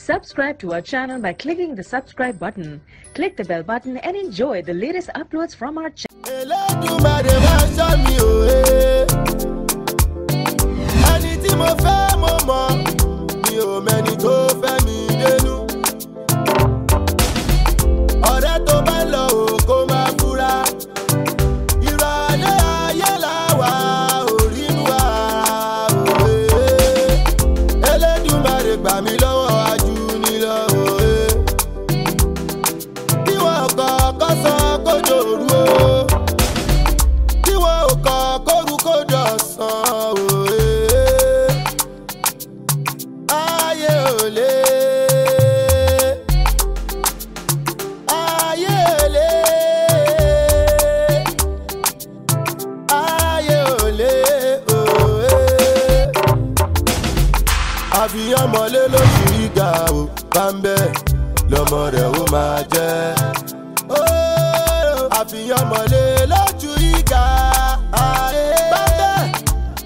Subscribe to our channel by clicking the subscribe button. Click the bell button and enjoy the latest uploads from our channel. àfihàn mọ́lé lóṣù ìgbà ò bámbẹ́ lọ́mọ rẹ̀ ó máa jẹ́. àfihàn mọ́lé lóṣù ìgbà bámbẹ́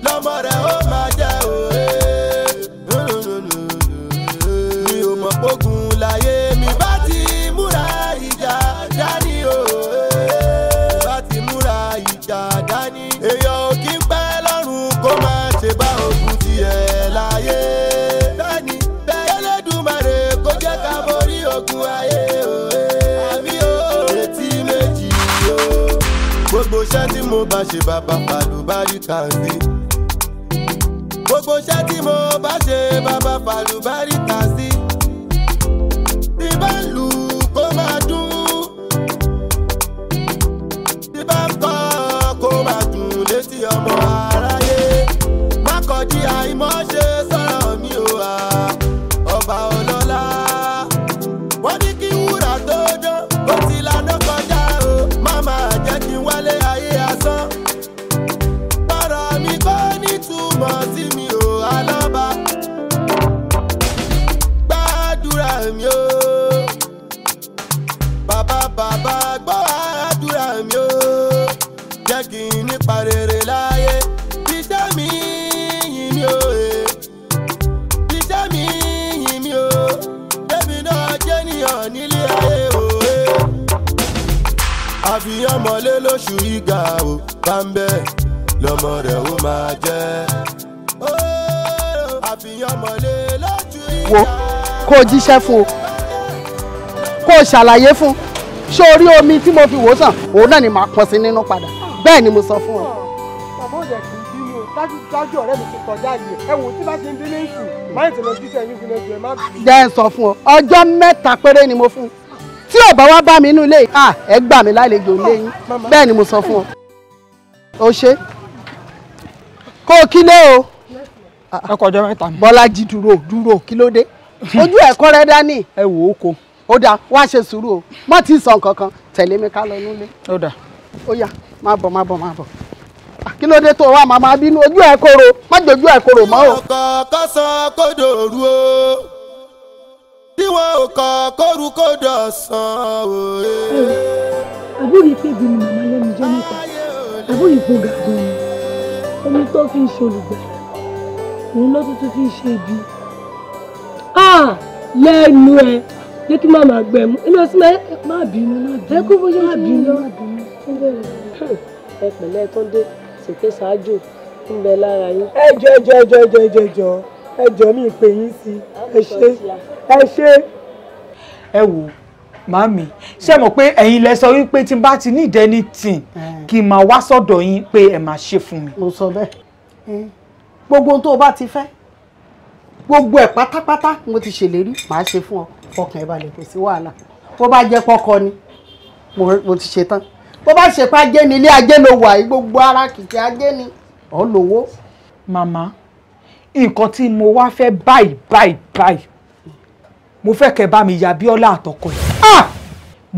lọ́mọ rẹ̀ ó máa jẹ́. mi ò mọ̀ pógun láyé mi bá ti múra ìjà dání o. bá ti múra ìjà dání. èèyàn ò kí ń pẹ́ lọ́rùn kó má ṣe bá ogun tiẹ̀ láyé. Gbogbo iṣẹ́ tí mo bá ṣe bàbá fàlùbáríkà sí. Gbogbo iṣẹ́ tí mo bá ṣe bàbá fàlùbáríkà sí. Tí bá ń lù kó máa dún. Tí bá ń kọ́ kó máa dùn létí ọmọ aráyé. Má kọjí àìmọ́ṣe sọ̀rọ̀ mi ò wá. Ọba ọlọ́lá. Wọ́n ní kí wúrà tó dán. Ó ti lànà kọjá o. Má máa jẹ́ kí n wálé ayé asán. Ọ̀rọ̀ mi kò ní túmọ̀ sí mi ò alábà. Gbàdúrà mi o. Bàbá gbọ́ àdúrà mi o. Jẹ́ kí n nípa rere láyé. Iṣẹ́ mi yìn mí o. Iṣẹ́ mi yìn mí o. Débi náà jẹ́ níyàn nílé ayé o. Àfihàn mọ́lé lóṣù ìgbà ò bámbẹ́ lọ́mọ rẹ̀ ó máa jẹ́. àfihàn mọ́lé lóṣù ìgbà. wo kó o jíṣẹ́ fún o kó o ṣàlàyé fún ṣé o rí omi tí mo fi wò sàn òun náà ni màá pọ̀ sí nínú padà bẹ́ẹ̀ ni mo sọ fún ọ. bàbá òjò kì í bínú o dájú ọ̀rẹ́ mi ti kọjá yìí ẹ wò tí bá ṣe ń dín ní ìsìn máa ń tẹ̀lé jíṣẹ́ yín fún ẹjọ́ ẹ má bínú. jẹ́ ń sọ fún ọ ọjọ́ 3 péré ni mo fún tí ò bá wá bá mi inú ilé yìí ẹ gbà mí lálejò ilé yín bẹ́ẹ̀ ni mo sọ fún ọ. o ṣe kó o kílé o. ẹ kọjá mẹ́ta mi. Bọ́lájí dúró kí ló dé ojú ẹ̀kọ́ rẹ dání. ẹ wò ó ko. ó dáa wá ṣe sùúrù o má ti sọ nǹkan kan tẹ̀lé mi ká lọ nílé. ó dáa. ó yá má bọ̀. kí ló dé tó wá màmá bínú ojú ẹ̀ kóró má dojú ẹ̀ kóró mọ́ o. ọkọ̀ kọ́sán kó dòru o tí wọn ò kọ́ kóru kó dọ̀sán o. àbúrò pé bí ni màmá lẹ́nu jẹ́ mẹ́ta àbúrò ìpò gàgán ni omi tó fi ń ṣe olùgbàlà òun ló tuntun fi ń ṣe ibi. lẹ́nu ẹ̀ jẹ́ kí màmá gbẹ mú inú ọsùn má bínú ẹ kó bóyá má bínú. ẹ pẹ̀lẹ́ tó dé ṣèké ṣáájú ń bẹ lára yín. ẹjọ́ mi pè yín sí ẹ ṣe. ẹ wò màmí ṣé mọ̀ pé ẹ̀yin lẹ sọ wípé tí n bá ti ní ìdẹ́ni tì kí n máa wá sọ́dọ̀ yín pé ẹ máa ṣe fún mi. mo sọ bẹ́ẹ̀ gbogbo ohun tó o bá ti fẹ́ gbogbo ẹ̀ pátápátá mo ti ṣèlérí màá ṣe fún ọ fọkàn ẹ balẹ̀ kò sí wàhálà bó bá jẹ́ pọ́kọ ni mo ti ṣe tán bó bá ṣe pé ajé ni ilé ajé ló wà yìí gbogbo ara kìkì ajé ni ọ̀ lówó. màmá nǹkan tí mo wá fẹ́ báyìí mo fẹ́ kẹ́ bá mi ya Bíọ́lá àtọkọ ẹ̀.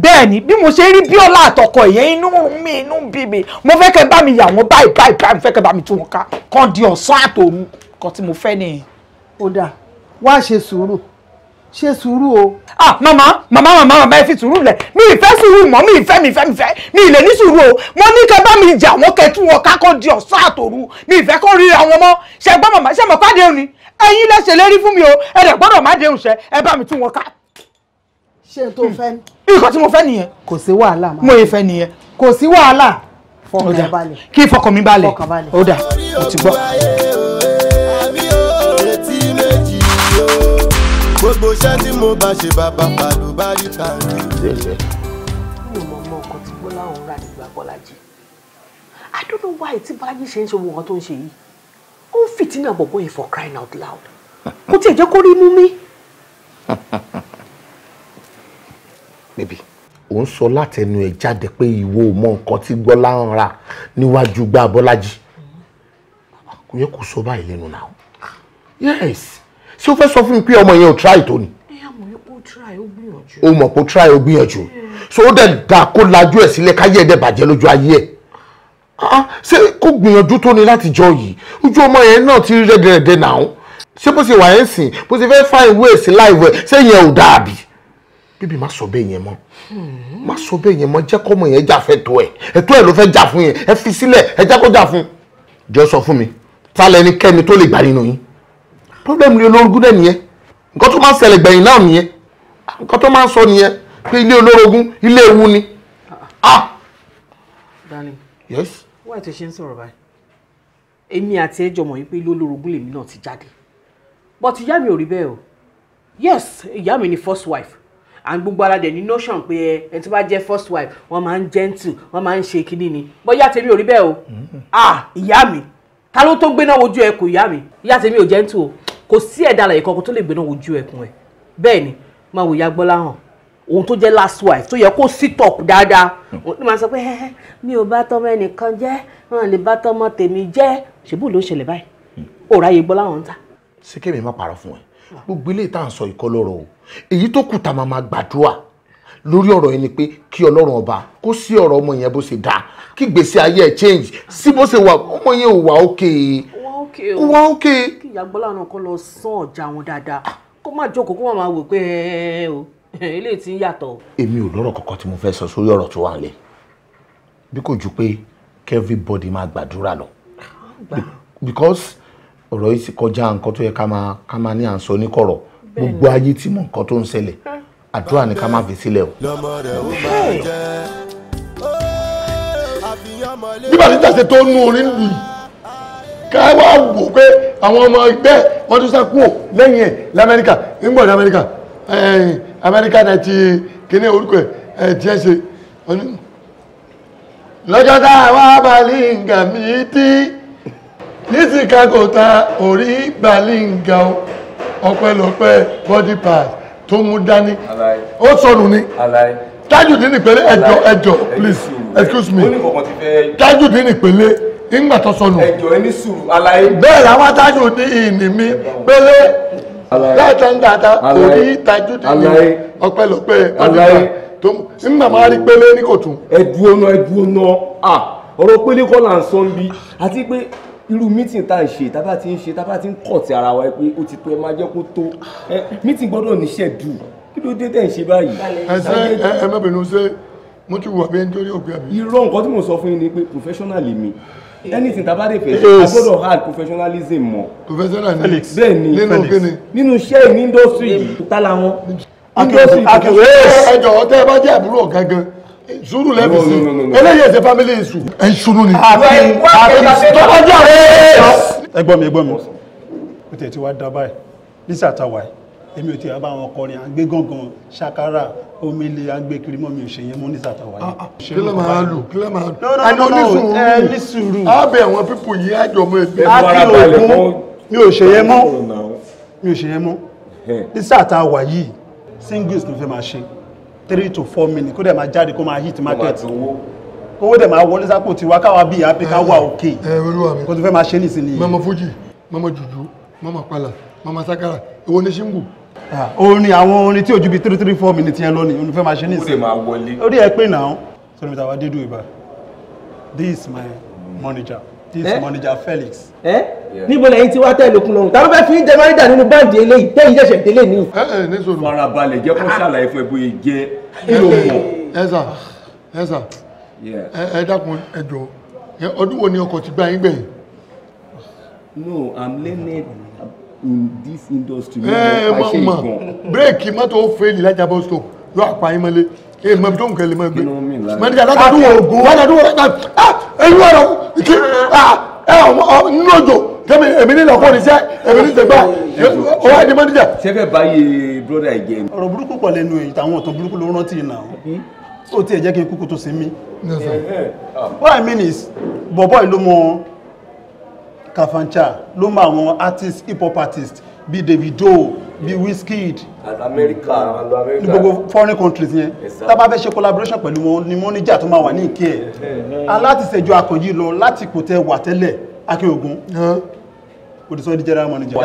bẹ́ẹ̀ ni bí mo ṣe rí Bíọ́lá àtọkọ ẹ̀ yẹn inú bí mi mo fẹ́ kẹ́ bá mi yà wọ́n báyìí mo fẹ́ kẹ́ bá mi tú wọn ká kàn di ọ̀sán àtòru nǹkan tí mo fẹ́ nìyẹn. ó dáa wá ṣe sùúrù o. màmá ẹ fi sùúrù lẹ̀ mi ìfẹ́ sùúrù mọ́ mi ìfẹ́ mi ìlẹ̀ ní sùúrù o mo ní kẹ́ bá mi jà wọ́n kẹ́ tú wọn ká kàn di ọ̀sán àtòru mi ìfẹ́ kó ríra wọn mọ́ ṣe gbọ́ màmá ṣe mọ̀ pàdé òní ẹ̀yin lẹ ṣèlérí fún mi o ẹ dẹ̀ gbọ́dọ̀ má déhùn ṣẹ ẹ bá mi tún wọn ká. ṣé n tó fẹ́ ni. nǹkan tí mo fẹ́ nìyẹn. kò sí wàhálà máa. mo yẹ fẹ́ nìyẹn. kò sí wàhálà. fọkàn ẹ balẹ̀. kí fọkàn mi balẹ̀. ó dà ó ti gbọ́. gbogbo iṣẹ́ tí mo bá ṣe bàbá pàdù bá rí kàrí. mi ò mọ ọmọ ọkọ tí Bọ́lá òun rà nígbà Bọ́lájí. I don't know why tí Bọ́lájí ṣe ń ṣe owó nǹkan tó ń ṣe yìí. ó ń fìtínà bọ̀bọ̀ yẹn for crying out loud. kò tiẹ̀ jẹ́ kó rí mú mi. bébì ò ń sọ látẹnu ẹ jáde pé ìwọ ò mọ nǹkan tí Bọ́lá ń rà níwájú gbá Bọ́lájí. kò yẹ kó sọ báyìí lẹ́nu náà. yes ṣé o fẹ́ sọ fún mi pé ọmọ yẹn ò try tó ni. àmọ́ yóò kó try ó gbìyànjú. o mọ̀ pé ó try ó gbìyànjú so ó dẹ̀ dà kó lajú ẹ̀ sílẹ̀ káyé ẹ̀ dẹ̀ bàjẹ́ lójú ayé ẹ̀. ṣé kó gbìyànjú tó ni láti jọ yìí ojú ọmọ yẹn náà ti rí rẹ́dẹ̀rẹ́dẹ́ náà ṣé bó ṣe wà yẹn sìn bó ṣe fẹ́ fáìn wé sí láìwẹ̀ ṣé yẹn ò dàbí. bíbí má sọ bẹ́ẹ̀ yẹn mọ́ má sọ bẹ́ẹ̀ yẹn mọ́ jẹ́ kọ́mọ yẹn jà fẹ́ tó ẹ̀ ẹ̀tọ́ ẹ̀ ló fẹ́ jà fún yẹn ẹ fi sílẹ̀ ẹ jẹ́ kó jà fún. jọ sọ fún mi ta lẹnikẹ́ni tó lè gbà nínú yín problem ni olórogún dẹ̀ nìyẹn nǹkan tó máa ń ṣẹlẹ̀ gbẹ̀yìn náà nìyẹn nǹkan tó máa ń sọ nìyẹn pé ilé olórogún ilé ewu ni. darling yes. wọ́n ti ṣe ń sọ̀rọ̀ báyìí èmi àti ẹjọ́ mọ̀ wípé ilé olórogún lèmi náà ti jáde but ìyá mi ò rí bẹ́ẹ̀ o yes ìyá mi ni first wife and gbogbo ara dẹ̀ ní notion pé ẹ tí bá jẹ́ first wife wọ́n máa ń gentle wọ́n máa ń ṣe kíní ni bóyá tèmi ò rí bẹ́ẹ̀ o ìyá mi ta ló tó gbéná wojú ẹ kò ìyá mi ìyá tèmi ò gentle o kò sí ẹ̀dá àlàyé kankan tó lè gbéná wojú ẹkùn ẹ̀ bẹ́ẹ̀ ni máa wò ya Gbọ́lá hàn òun tó jẹ́ last wife tó yẹ kó sit up dáadáa òun ní máa sọ pé mi ò bá tọmọ ẹnìkan jẹ́ wọn lè bá tọmọ tèmi jẹ́ ṣèbú ló ṣẹlẹ̀ báyìí ó ráyè Gbọ́lá hàn ta. ṣé kémi má parọ́ fún ẹ gbogbo ilé ìta à ń sọ ìkọ́ lọ́rọ̀ o èyí tó kù tá a máa gbàdúrà lórí ọ̀rọ̀ yẹn ni pé kí Ọlọ́run ọba kó sí ọ̀rọ̀ ọmọ yẹn bó ṣe dáa kí gbèsè ayé ẹ̀ change sí bó ṣe wà ọmọ yẹn ò wà ókè wà ókè. kí ìyá Gbọ́lá náà kọ́ lọ sán ọjà wọn dáadáa kó má jókòó kó má máa wò pé o eléyìí ti ń yàtọ̀. èmi ò lọ́rọ̀ kankan tí mo fẹ́ sọ sórí ọ̀rọ̀ tó wà nílẹ̀ bí kò ju pé kí everybody máa gbàdúrà lọ because ọ̀rọ̀ yìí ti kọjá nǹkan tó yẹ ká máa ní à ń sọ ní kọ̀rọ̀ gbogbo ayé tí mọ̀ nǹkan tó ń ṣẹlẹ̀ àdúrà ni ká má fi sílẹ̀ o. bí bàtí tàṣe tó nú orin lù yìí ká wá wò pé àwọn ọmọ ẹgbẹ́ wọn tún sákúò lẹ́yìn ẹ̀ lamẹ́ríkà ńgbọ̀n ní amẹ́ríkà náà ti kíní orúkọ ẹ̀ tí ẹ ṣe lọ́jọ́ tá a wá Balinga mi tí ní Chicago ta orí Balinga ọpẹ́lọpẹ́ body part tó mú dání ó sọnù ni Tajudeen ìpele ẹjọ please excuse me Tajudeen ìpele ìgbà tó sọnù bẹ́ẹ̀ làwọn Tajudeen ní mi pélé látàndàtà orí Tajudeen ọpẹ́lọpẹ́ body part tó nígbà máa rí pélé ní kò tún. ẹdùn ọ̀nà ọ̀rọ̀ pélé kọ́ là ń sọ ń bí àti pé irú meeting tá à ń ṣe tábà ti ń ṣe tábà ti ń kọ̀ tí ara wa pé ó ti tó ẹ máa jẹ́ kó tó meeting gbọ́dọ̀ níṣẹ́ dù kí ló dé tẹ̀ ń ṣe báyìí. ẹ má bínú ṣe mo ti wà bí ẹni tó rí òbí àbí. irọ́ nǹkan tí mo sọ fún yín ni pé professional mi anything tábà dé fẹ́ ṣe a gbọ́dọ̀ hard professionalism mọ́. professional ni bẹ́ẹ̀ ni nínú kíni. nínú iṣẹ́ ní industry yìí tálá wọn. ẹjọ tẹ ẹ bá jẹ àbúrò gangan sùúrù lẹ́bi sí eléyìí ẹ̀sẹ̀ family issue ẹ̀ ń ṣunú ni. tọ́kọjá rẹ̀. ẹgbọ́n mi ó tẹ̀ tí wàá dá báyìí nísà táwa ẹ̀ èmi ò tí a bá wọn kọrin àgbé gángan ṣàkárà omele àgbé kiri mọ́ mi ò ṣe yẹn mọ́ nísà táwa yìí. kí ló máa lù kí ló máa lù. ní sùúrù. àbẹ̀ àwọn pípò yìí àjọ ọmọ ẹgbẹ́. àti ògùn mi ò ṣe yẹn mọ́ nísà táwa yìí singles ló fẹ́ máa ṣe 3 to 4 minutes kó dẹ̀ máa jáde kó máa hit market kówó dẹ̀ máa wọlé sápò tí wá káwá bí áfíríkà wà òkè kó tó fẹ́ máa ṣe nìsín mama fuji mama juju mama pala mama sakara èwo ni ṣíngù. orin àwọn orin tí ò ju bí 3-4 minutes yẹn lónìí òun fẹ́ máa ṣe nìsín orí ẹ pé náà sọ́dọ̀ mi ta wá dédú ìbá this is my manager this is manager Felix. níbo lẹ́yìn tí wá tẹ́ lókun lọ́rùn ta ló fẹ́ fi ń jẹ manager nínú báńdì eléyìí tẹ́yìn ṣẹ̀ṣẹ̀ délé ní. ní sọ̀rọ̀ farabalẹ̀ jẹ́ kó ṣàlàyé fún ẹ bóyá jẹ́ ìlò mọ̀. ẹ̀sà ẹ dákun ẹ jọ̀ọ́ ọdún wo ni ọkọ̀ ti gbá yín gbẹ̀yìn. no I'm learning in this industry. Bírèkì mọ́tò fèlì lájà bus stop yóò àpá yín mọ́lé. Mọ̀ bí tó ń kẹ́lẹ̀ mọ́ gbé. Mọ́níjà látàdúwọ̀ ògùn. Ẹ̀yìn ọ̀rọ̀ nínú òjò. Èmi ní lọ́kọ́ ní sẹ́, èmi ní tẹ̀gbá. Ó wá di mọ́níjà. Ṣé fẹ́ báyé brother again? Ọ̀rọ̀ burúkú pọ̀ lẹ́nu èyí táwọn ọ̀tọ̀ burúkú ló rántí náà. Ó tiẹ̀ jẹ́ kí n kúkú tó sí mí. What I mean is, bọ̀bọ̀ ìlú mọ Kafancha ló mọ àwọn artist, hip hop artist bíi Davido, bíi Wizkid. America. Ní gbogbo foreign countries yẹn. Tá bá fẹ́ ṣe collaboration pẹ̀lú wọn ni mọ́níjà tó máa wà ní ìkẹ́ ẹ̀. Alátìṣẹ́jọ́ Akànjí lọ láti kò tẹ wà tẹ́lẹ̀ Akínogun. Ó ti sọ di general manager.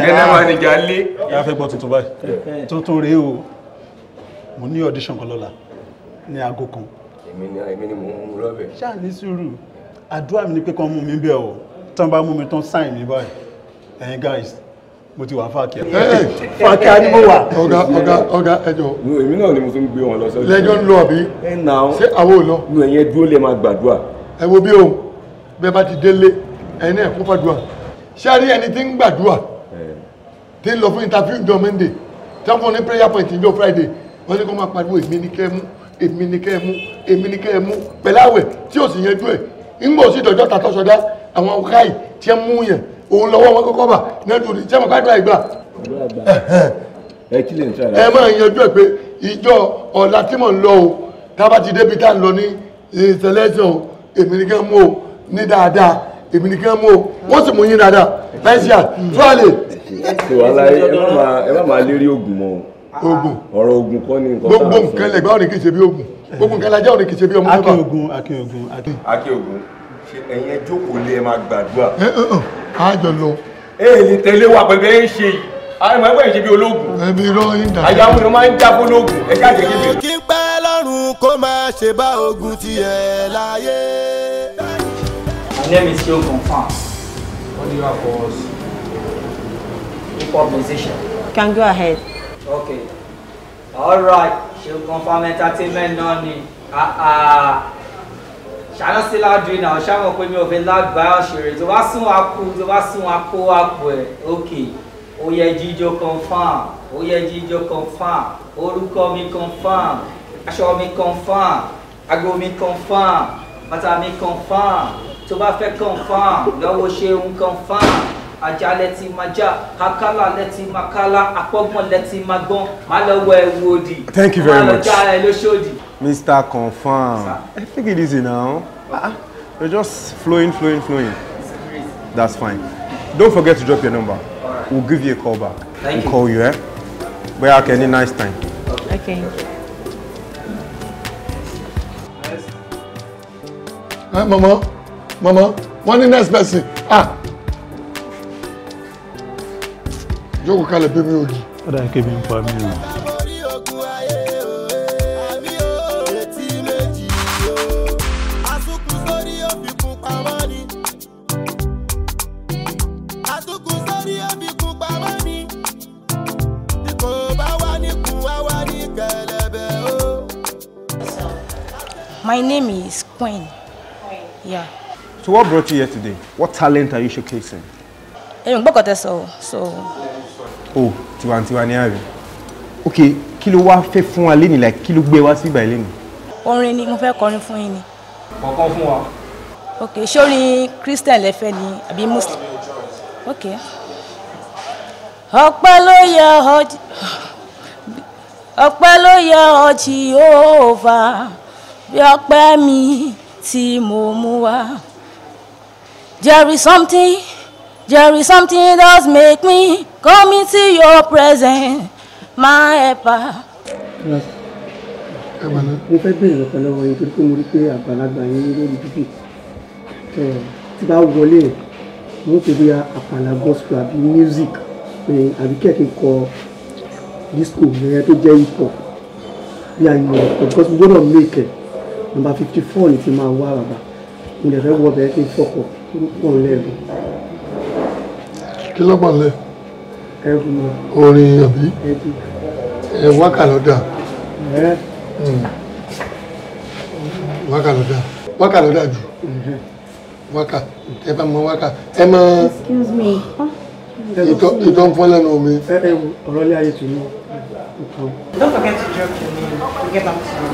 General manager lé. Ìyá fẹ́ gbọ́ tuntun báyìí. Tuntun rèé o. Mo ní audition kan lọ́la ní aago kan. Èmi ni mo ń lọ́bẹ̀. Ṣáà ní sùúrù. Àdúrà mi ni pé kan mú mi bẹ́ẹ̀ o. Tán bá mú mi tán sign mi báyìí. Ẹ̀yin guys, mo ti wà fàkíà. Fàkíà ni mo wà. Ọ̀gá ẹjọ́. Èmi náà ni mo tún gbé wọn lọ sọ́jọ́. Lẹ́jọ́ ń lọ àbí? Ṣé àwọn ò lọ? Ẹ̀yẹn dúró lè máa gbàdúrà. Ẹ wo bí o, bẹ́ẹ̀ bá ti délé, ẹ̀yin náà kún fàdúrà. Ṣé a rí ẹni tí ń gbàdúrà? Tí ń lọ fún interview ìjọ Monday, tí wọ́n fún ní prayer point ìjọ Friday, wọ́n ní kó máa pariwo èmi ní kẹ́ mú, èmi ní kẹ́ mú, èmi ní kẹ́ mú, pẹ̀láwẹ̀ tí ò sì yanjú ẹ̀. Ńgbò sí ìdọ̀jọ́ ta tọ́sọdá, àwọn káì tí ẹ mú yẹn, òun lọ́wọ́ wọn kọ́kọ́ bà, nẹ́tù ní tí ẹ mọ̀ gbàdúrà ìgbà. Ẹ máa yanjú ẹ̀ pé ìjọ ọ̀la tí mò ń lọ o, tá bá ti débi tá ń lọ ní selection, èmi ní kẹ́ mú o, ní dáadáa, èmi ní kẹ́ mú o, wọ́n sì mú yín dáadáa, pẹ́ṣíà, tíwálè. Ẹ má máa lérí oògùn mọ́. Ogun. Ọ̀rọ̀ ogun kọ́ ní nǹkan. Gbogbo nǹkan lẹ̀gbá òní kìí ṣe bí ogun. Gbogbo nǹkan lajẹ́ òní kìí ṣe bí ọmọ nípa. Akínogun. Ṣé ẹ̀yin jókòó lé ẹ máa gbàdúrà? Àjọ lọ. Èyí tẹ̀lé wa pẹ̀lú ẹ̀ ń ṣe yìí. Àwọn ẹgbẹ́ ìṣe bí ológun. Ẹbí irọ́ yín dà. Àyàwó ni wọ́n máa ń já fún ológun. Ẹ káàkiri kí n bèrè. Kí n pẹ́ lọ́rùn kó máa ṣe bá ogun tiẹ̀ láyé. My name is Joe Confirm. What do you have for us? Hip hop musician. Can go ahead. Okay. All right. She'll confirm entertainment noni. Shana still out doing now. Shana put me over that by Shiri. To was soon aku, to was soon aku. Okay. Oye Jijo confirm. Oye Jijo confirm. Orúkọ mi confirm. Aṣọ mi confirm. Ago mi confirm. Bàtà mi confirm. Tó bá fẹ́ confirm. Lọ́wọ́ ṣeun confirm. Ajá lẹ́tí máa já, akálà lẹ́tí máa kálá, apọ́gbọ́n lẹ́tí máa gbọ́n, máa lọ wọ ẹ̀wù òdì. Thank you very much. Máa lọ já ẹ lóṣòdì. Mr. Confirm. Take it easy now. You're just flowing. That's fine. Don't forget to drop your number. Right. We'll give you a call back. Thank you. Call you, eh? Where I can any nice time. Okay. Mama, wọ́n ní next person. Jókòó kalẹ̀ bí mi ò jí. Ó dáa kí mi ń pa mí o. My name is Queen. Yeah. So what brought you here today? What talent are you showcasing? So. Oh, tiwantiwa ni àbí. Okay, kí ló wá fẹ́ fún wa leni, like kí ló gbé wá sí báyìí leni? Orin ni mo fẹ́ kọrin fún yín ni. Kọ̀ọ̀kan fún wa. Okay, ṣé orin Christian lẹ fẹ́ ni àbí Muslim? Okay. Ọpẹ́ ló yẹ ọ́ Jehovah. Bí ọpẹ́ mi tí mo mú wá. There is something that make me come into your presence, my helper. Mo fẹ́ bẹ̀rẹ̀ lọ́pọ̀lọpọ̀ yín torí pé mo rí pé àgbàlagbà yín lórí bíbí. Tí bá wọlé, mo pè bí àpàlà gospel àbí music àbí kẹ̀kẹ́ kọ disco yẹn tó jẹ́ hip hop. Bí a yọ ọ̀pọ̀ because mo gbọ́dọ̀ make it. Number 54 ni ti máa wá bàbá. Mo lè fẹ́ wọ bẹ̀rẹ̀ kí n fọkọ̀ púpọ̀ lẹ́ẹ̀bù. Kí ló pọ̀ lẹ́? Ẹ̀bù. Orin àbí? Ẹ̀bù. Wákà ló dà. Wákà ló dà jù. Wákà. Ẹ bá mọ wákà. Ẹ mọ. Excuse me. ìtọ́ ń fọ́ lẹ́nu mi. ọ̀rọ̀ ilé ayé tù ní. Don't forget to drop your name. We'll get back to you.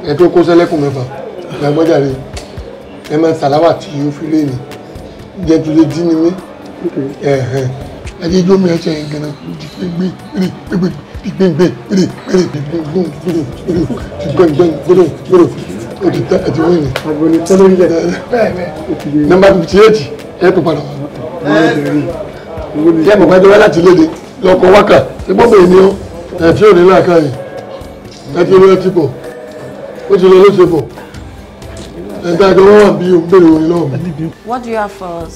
Ẹ tó kó sẹ́lẹ̀kùn mẹ́fà lágbọ́jáde ẹ máa sàláwà tí ó fi lé ní jẹ́ tó lè dín ní mí ẹjẹ́ jó mi ẹ̀ṣẹ̀ ìgbẹ̀nà Nọ́mbà 58 ẹ tó padà wá. Jẹ́ mọ̀ pẹ́jọ́ láti léde lọ́kọ̀ wákà tí gbọ́gbọ̀ ènìyàn ẹ̀ tí ò ní láàkáyì ẹ ti lọ ti bọ̀ ó ti lọ ló ṣe bọ̀ ẹ̀dá ẹ̀dọ́ wọ́n wà bí o ń bèrè orin náà. What do you have for us?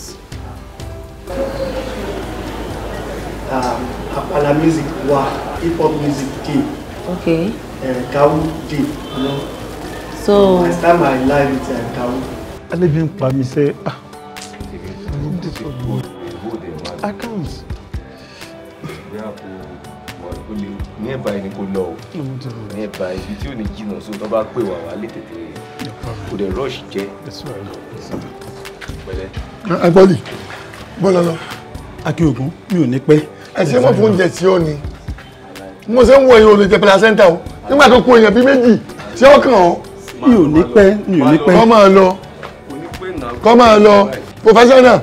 Apala music wa, hip hop music day. Okay. Gawu day, you know. So I start my life with Gawu. Alẹ́bí ń pa mi sẹ́. I can't. Nearby ni kò lọ o. Nearby ibi tí ò ní jìnnà so tó bá pè wá wá lè tètè kò dé rush jẹ́. Ẹ bọ́lì bọ́lá lọ. Akíògùn mi ò ní pẹ́. Ẹ̀sẹ̀ wọ́n fún oúnjẹ tí ó ní. Mo ṣe ń wọ èèyàn olè jẹ placenta o. Nígbà tó kó èèyàn bí méjì tí ó kàn ọ́. Mi ò ní pẹ́, mi ò ní pẹ́. Kọ́ máa lọ. Kọ́ máa lọ. Professional.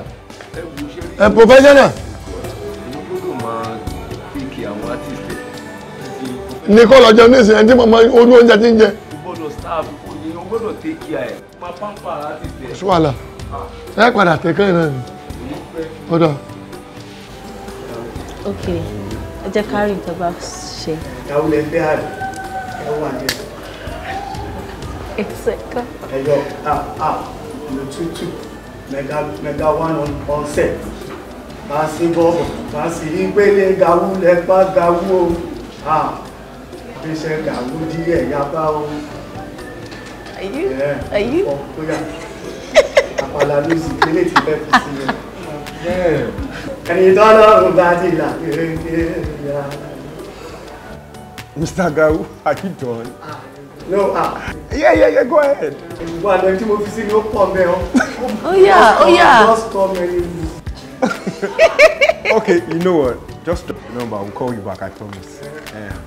Professional. Ní kọ́ lọ́jọ́ ní ìsìn ẹni tí mo máa olú oúnjẹ tí ń jẹ. Ṣúwàlà, ẹ padà tẹ̀kẹ́ náà ni. Ọ̀dọ̀. Ok, ẹ jẹ́ ká rí nǹkan bá ṣe. Gawu lẹ fẹ́ àrẹ, ẹ wà ní ẹ̀. Ẹ̀sẹ̀ká. Ẹ̀yọ ìlú tútù, mega one on set. Bá a sí bọ́ọ̀bù, bá a sì rí pélé Gawu lẹ bá Gawu o. Iṣẹ́ Gawu díẹ̀ yaba o. Ayú. Apala music ilé ti fẹ́ fi sí ẹ. Ẹni tọ́lọ́run bá ti là kéréké ya. Mr. Gawu, are you done? No, Yeah, go ahead. Ìgbà àlọ́ tí mo fi sí ni ó pọ̀ mẹ́ ọ. Oh yeah. Just come and Okay, you know what? Just drop the number. I'll call you back, I promise.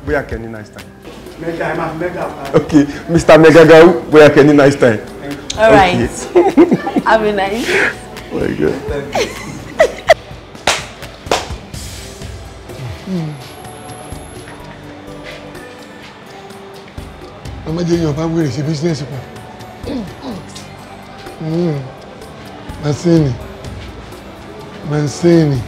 We are Kenny nice time. Mega. Okay, Mr. Mega Gawu, we are Kenny nice time. All right. Have a nice. Very good. Ọmọ jẹ́ yàn bá wèrè sí bísínẹ́sì pọ̀. Mansini.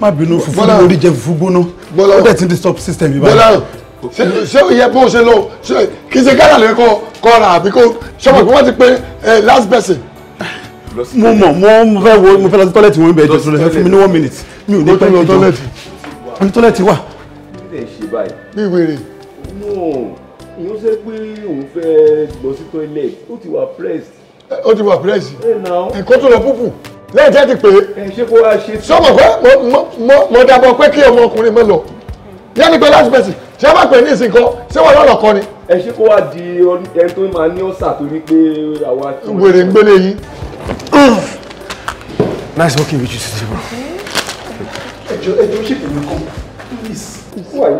Má bínú fùfú lórí jẹ fùfú gbóná. Ó dẹ̀ ti ń disturb system yìí báyìí. Bọ́lá ṣé ó yẹ bó ṣe lọ kì í ṣe gánà lè kọ́ ra àbí kó ṣọ́mọ̀ kí wọ́n ti pé last person. Mo fẹ́ lọ sí tọ́lẹ̀tì wọn ibẹ̀ ìjọsìn rẹ̀ fún mi ní 1 minute. Mi ò ní pẹ́ lọ tọ́lẹ̀tì. Ní tọ́lẹ̀tì wà. Bí wèrè. Ìyóò ṣe pé òun fẹ́ lọ sí toilet, ó ti wà pressed. Ó ti wà pressed. Ẹ̀kọ́ tó lọ púpù lẹ́yìn tí a ti pè é. Ṣé kó wá ṣe tí. Sọ́mọ̀ pé mo dàbọ̀ pé kí ọmọkùnrin mọ́ lọ. Yẹ́nì pé last person ṣé a bá pè ní ìsìnkọ́ ṣé wọ́n lọ́rọ̀ kọ́ ni. Ẹ ṣé kó wá di ẹni tó máa ní ọ̀sà torí pé àwa. Wèrè ń gbélé yín. Nice working with you, sister. Ẹjọ́ ṣì tèmi kan. Please. Who are you?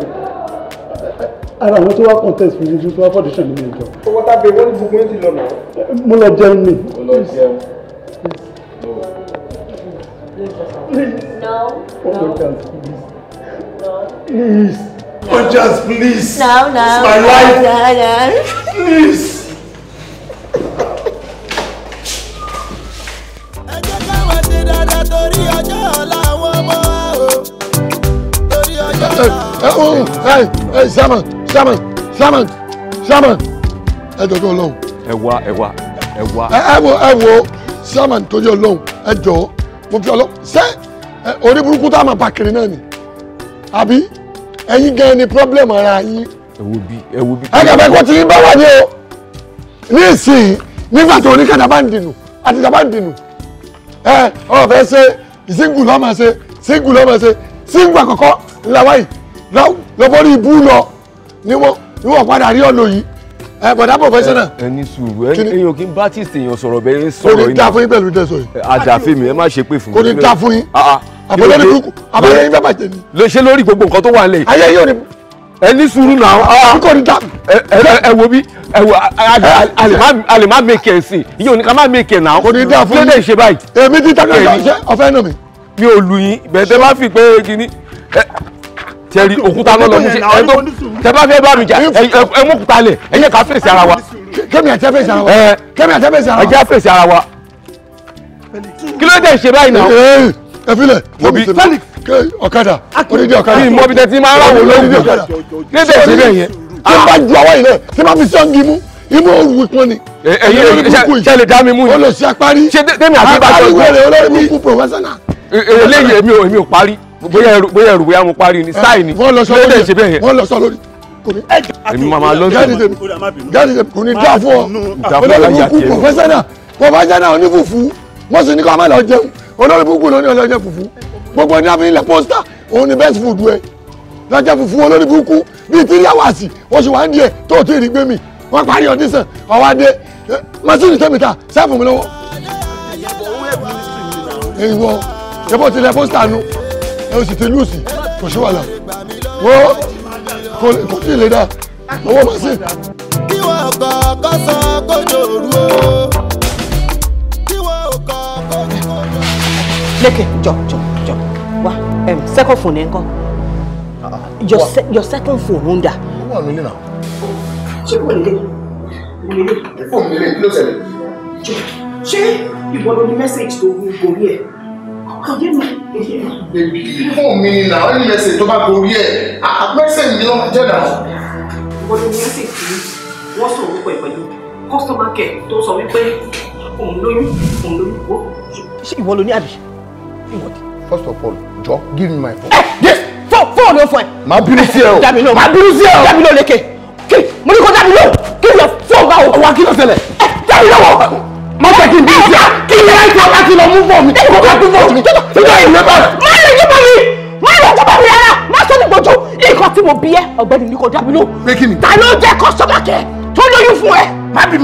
Ara àwọn tó wá contest fún tuntun tó wá audition nínú ìjọ. Owó tábìlì wọ́n ní gbogbo yín ti lọ náà. Mo lọ jẹun ni. No. Please. Oh, just please. No. It's my life. No. Please. Ẹ jẹ́ káwọn ṣe dáadáa torí ọjọ́ ọ̀la àwọn ọmọ wa o. Torí ọjọ́ ọ̀la. Shaman. Ẹ jọ̀ọ́ Ọlọ́run. Ẹ wo Shaman torí Ọlọ́run ẹ jọ̀ọ́ mo fi Ọlọ́run ṣé orí burúkú tá a máa pa kiri náà ni àbí ẹ̀yin gan ni problem ara yín. Ẹ wo bí. Ẹ̀gàbẹ́ kò tí ń bá wà ní o ní ìsìn nígbà tó ní kàdà bá ń dìnnù àti ìjàmbá ń dìnnù ọ fẹ́ ṣe single lọ́mọ ṣe single àkọ́kọ́ ńlá wáyé lọ́bọ́rí ibú lọ ni wọ́n padà rí ọ̀nà yìí bọ̀dá professional. ẹni sùúrù ẹ̀yin ò kí n bá tí èèyàn sọ̀rọ̀ bẹ́ẹ̀ sọ̀rọ̀ yìí. kò ní dá fún yín pẹ̀lú tẹ̀sán yìí. àdàfẹ́ mi ẹ má ṣe pé fún mi. kò ní dá fún yín. àbọ̀lẹ́ni kúkú àbọ̀lẹ́ni yín bẹ́ẹ̀ bàjẹ́ ni. ló ṣe lórí gbogbo nǹkan tó wà nílẹ̀ yìí. ayé yóò ní. ẹni sùúrù náà. kò ní dá. ẹ wo bí alè má make ẹ̀ sìn ìyẹn ò ní ká má make ẹ̀ náà. kò ní dá fún yín. kí ló dé ṣe báyìí. èmi ti tẹ́lẹ̀ ọ̀fẹ́ náà mi. mi ò lu yín bẹ̀ẹ́ bá fi pé kíní tẹ́rí òkúta lọ́lọ́ mú ṣe ẹ̀dọ́ tẹ́ bá fẹ́ bá mi jà ẹ mú òkúta lẹ̀ ẹ jẹ́ ká fèsì ara wa. kẹ́mi àti fèsì ara wa. kẹ́mi àti fèsì ara wa. ẹ jẹ́ fèsì ara wa. kí ló dé ṣe báyìí náà. ẹ filẹ̀ ọ̀kadà onídìí ọ̀kadà. bí mọ́bí tẹ́ ti máa ń ráwọ̀ lórí ọ̀kadà. kí ló dé ṣe bẹ́ẹ̀ yẹn. tí n bá ju àwọn yìí náà tí n bá fi sọ́ọ̀gì imú òru pọ́n ni. ṣe lè dá mi mú ni. olùsí apárí. ṣé tẹ́mi àti bá jọ gbọ́. olórí kú professional. eléyìí èmi ò parí bóyá ẹrù bóyá mo parí ni sáì ni wọ́n lọ sọ lórí lórí ṣe bẹ́ẹ̀ yẹn. wọ́n lọ sọ lórí. èmi máa lọ sí jáde kò ní dá fún ọ olórí kú professional onífùfú wọ́n sì ní kó máa lọ jẹun olórí kúkú ló ní ọlọ́jẹ́ fùfú gbogbo ní abiyín ilẹ̀ pósítà òun ni best food ẹ lọ́jẹ́ fùfú olórí kúkú bíi 3 hours ó sì wá ń díẹ̀ tó ò tí ì rí gbé mi wọ́n parí ọdísàn ọwádé masini tẹ́mìtà sẹ́fù mi lọ́wọ́. ìwọ ṣẹ́bọ̀ tilẹ̀ pósítà nu ẹ o sì ti lùsì kò sí wàhálà wọ́n kò tí ì lè dá owó masini. kí wọ́n kọ́kọ́ sọ kó dòru o kí wọ́n kọ́kọ́ ní kó dòru. Lékè jọ wá second phone ẹ̀ ń kọ́ your second phone ń dà. ó wà nílé náà. ṣé kò lè fóònù mi lè kí ló ṣẹlẹ̀. ṣé ìwọ ló ní mẹ́sàgì tó gorí ẹ̀ kọ̀ọ̀yé mi. fóònù mi ni náà ẹni mẹ́sàgì tó bá gorí ẹ̀ mẹ́sàgì mi ló máa jẹ́ náà. ìwọ ló ní mẹ́sàgì tí wọ́n sọ̀rọ̀ pẹ̀lú customer care tó sọ wípé òun lóyún wó. ṣé ìwọ ló ní àbí. first of all jọ give me my phone. yes fóònù ó fún ẹ. máa bínú sí ẹ o. máa bínú sí ẹ o. dábìlì ò lékè kí mo ní kó dábìlì ò kí ni fóònù bá wò. wá kí ló ṣẹlẹ̀. dábìlì ò wò. má jẹ́ kí n bí sí ẹ. kí ni láì tó láti lọ mú fóònù mi. kó ká tún fóònù mi. ìjọ ìlú bá. má lè jọba mi má lè jọba mi rárá má sọ ní gbòjò nǹkan tí mo bí ẹ ọ̀gbẹ́ni ní kò dábìlì ò. pé kí ni. ta ló jẹ́ customer care tó lóyún fún ẹ. má bí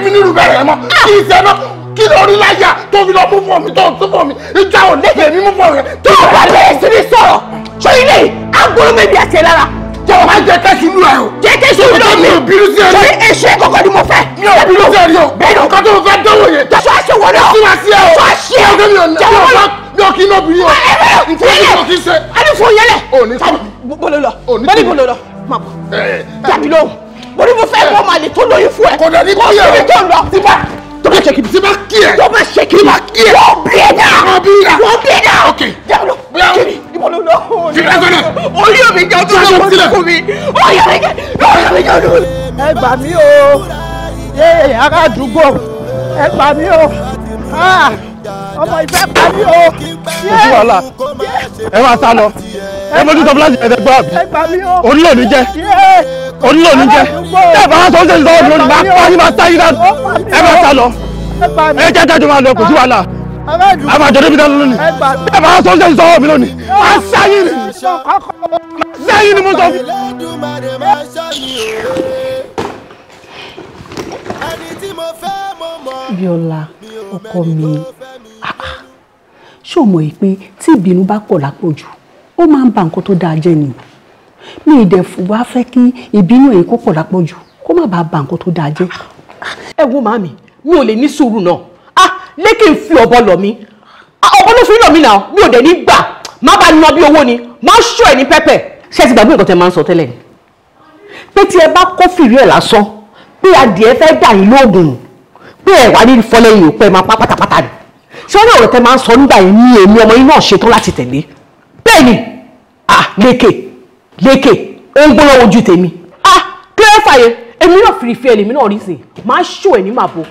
mi nínú bẹ̀rẹ̀ mọ́ kí n ṣe náà kí ló rí láyà tó fi lọ mú fún mi tó tún fún mi ìjà ò lẹ́kẹ̀ẹ́ mi mú fún mi. tó o bá bẹ̀rẹ̀ sí ní sọ̀rọ̀ ṣọ ilé agbóró mi bí a ṣe lára. jọ̀wọ́ máa jẹ́ kẹ́sì inú ẹ̀ o. jẹ́ kẹ́sì inú ẹ̀ mi. bínú sí ẹ. sọ èso ẹ̀ kọ̀kọ́ ni mo fẹ́. mi ò bínú sí ẹ rí o. bẹ́ẹ̀ ni nǹkan tó fẹ́ dánwò yẹn. jọ́sọ̀ àṣẹ wọ̀ náà. sí wa sí ẹ o. sọ àṣẹ o. mi ò kí n obìnrin o. fúnyẹlẹ kí n ṣe. a ní fúnyẹlẹ. o ní sọ. bolo lọ bolo lọ má bọ. dàbí lóhùn mo ní mo fẹ́ kó máa lè tó lóyún fún ẹ. kò dẹ̀ ní kó bí ẹ síbi tó ń lọ. tó bá ṣe kìí. tí bá kí ẹ. tó bá ṣe kìí. wọ́n bí ẹ náà. wọ́n bí ẹ náà. wọ́n bí ẹ náà. ok dàbí lọ kiri ìbọn lọ. fi lẹ́sọ̀ náà. orí omi jẹ́ ọdún tó kọ́ fún mi. ọ̀yà mi jẹ́ ọdún. ẹ gbà mí o yé ará àdúgbò ẹ gbà mí o ọmọ ìfẹ́ pa mí o. kò sí wàhálà ẹ máa sá lọ ẹ mójú tó fúláṣí ẹ̀ẹ́dẹ́ gbọ́ àbí ẹ gbà mí o. onílò ní jẹ́ onílò ní jẹ́ ẹ bá wọn sọ ṣe sọ ọdún máa pa yín máa sáyé náà ẹ máa sá lọ ẹ jẹ́ jáde máa lọ kò sí wàhálà a máa jọ débi dáná lónìí ẹ bá wọn sọ ṣe sọ ọdún lónìí a sáyé ni sáyé ni mo sọ. Bíọ́lá ọkọ mi ṣó mọ̀ yìí pé tí ìbínú bá pọ̀ lápọ̀jù ó máa ń ba nǹkan tó dáa jẹ́ ni mi ìdẹ̀fù wá fẹ́ kí ìbínú èyí kó pọ̀ lápọ̀jù kó má bàa ba nǹkan tó dáa jẹ́. ẹ wo màmí mi ò lè ní sùúrù náà Lékè ń fi ọ̀bọ lọ̀ mí ọ̀bọ ló fi lọ̀ mí náà mi ò dẹ̀ ní gbà má bá ná bí owó ni má ṣó ẹ̀ ní pẹ́pẹ́ ṣé ẹ ti gbàgbé nǹkan tẹ máa ń sọ tẹ́lẹ̀ ni pé tí ẹ bá kó fìrí ẹ̀ lásán pé adìẹ fẹ́ dà yín lóògùn pé ẹ wà ní ìfọlẹ́yìn òpẹ́ máa pa pátápátá ni ṣé wọ́n ní ọ̀rọ̀ tẹ máa ń sọ nígbà yẹn ní èmi ọmọ yín náà ṣetán láti tẹ̀lé bẹ́ẹ̀ ni Lékè ó ń gbóná ojú tèmi kílẹ̀ fàyè èmi náà fìrìfì ẹ̀ lèmi náà rí sí i máa ṣó ẹ̀ ní màbo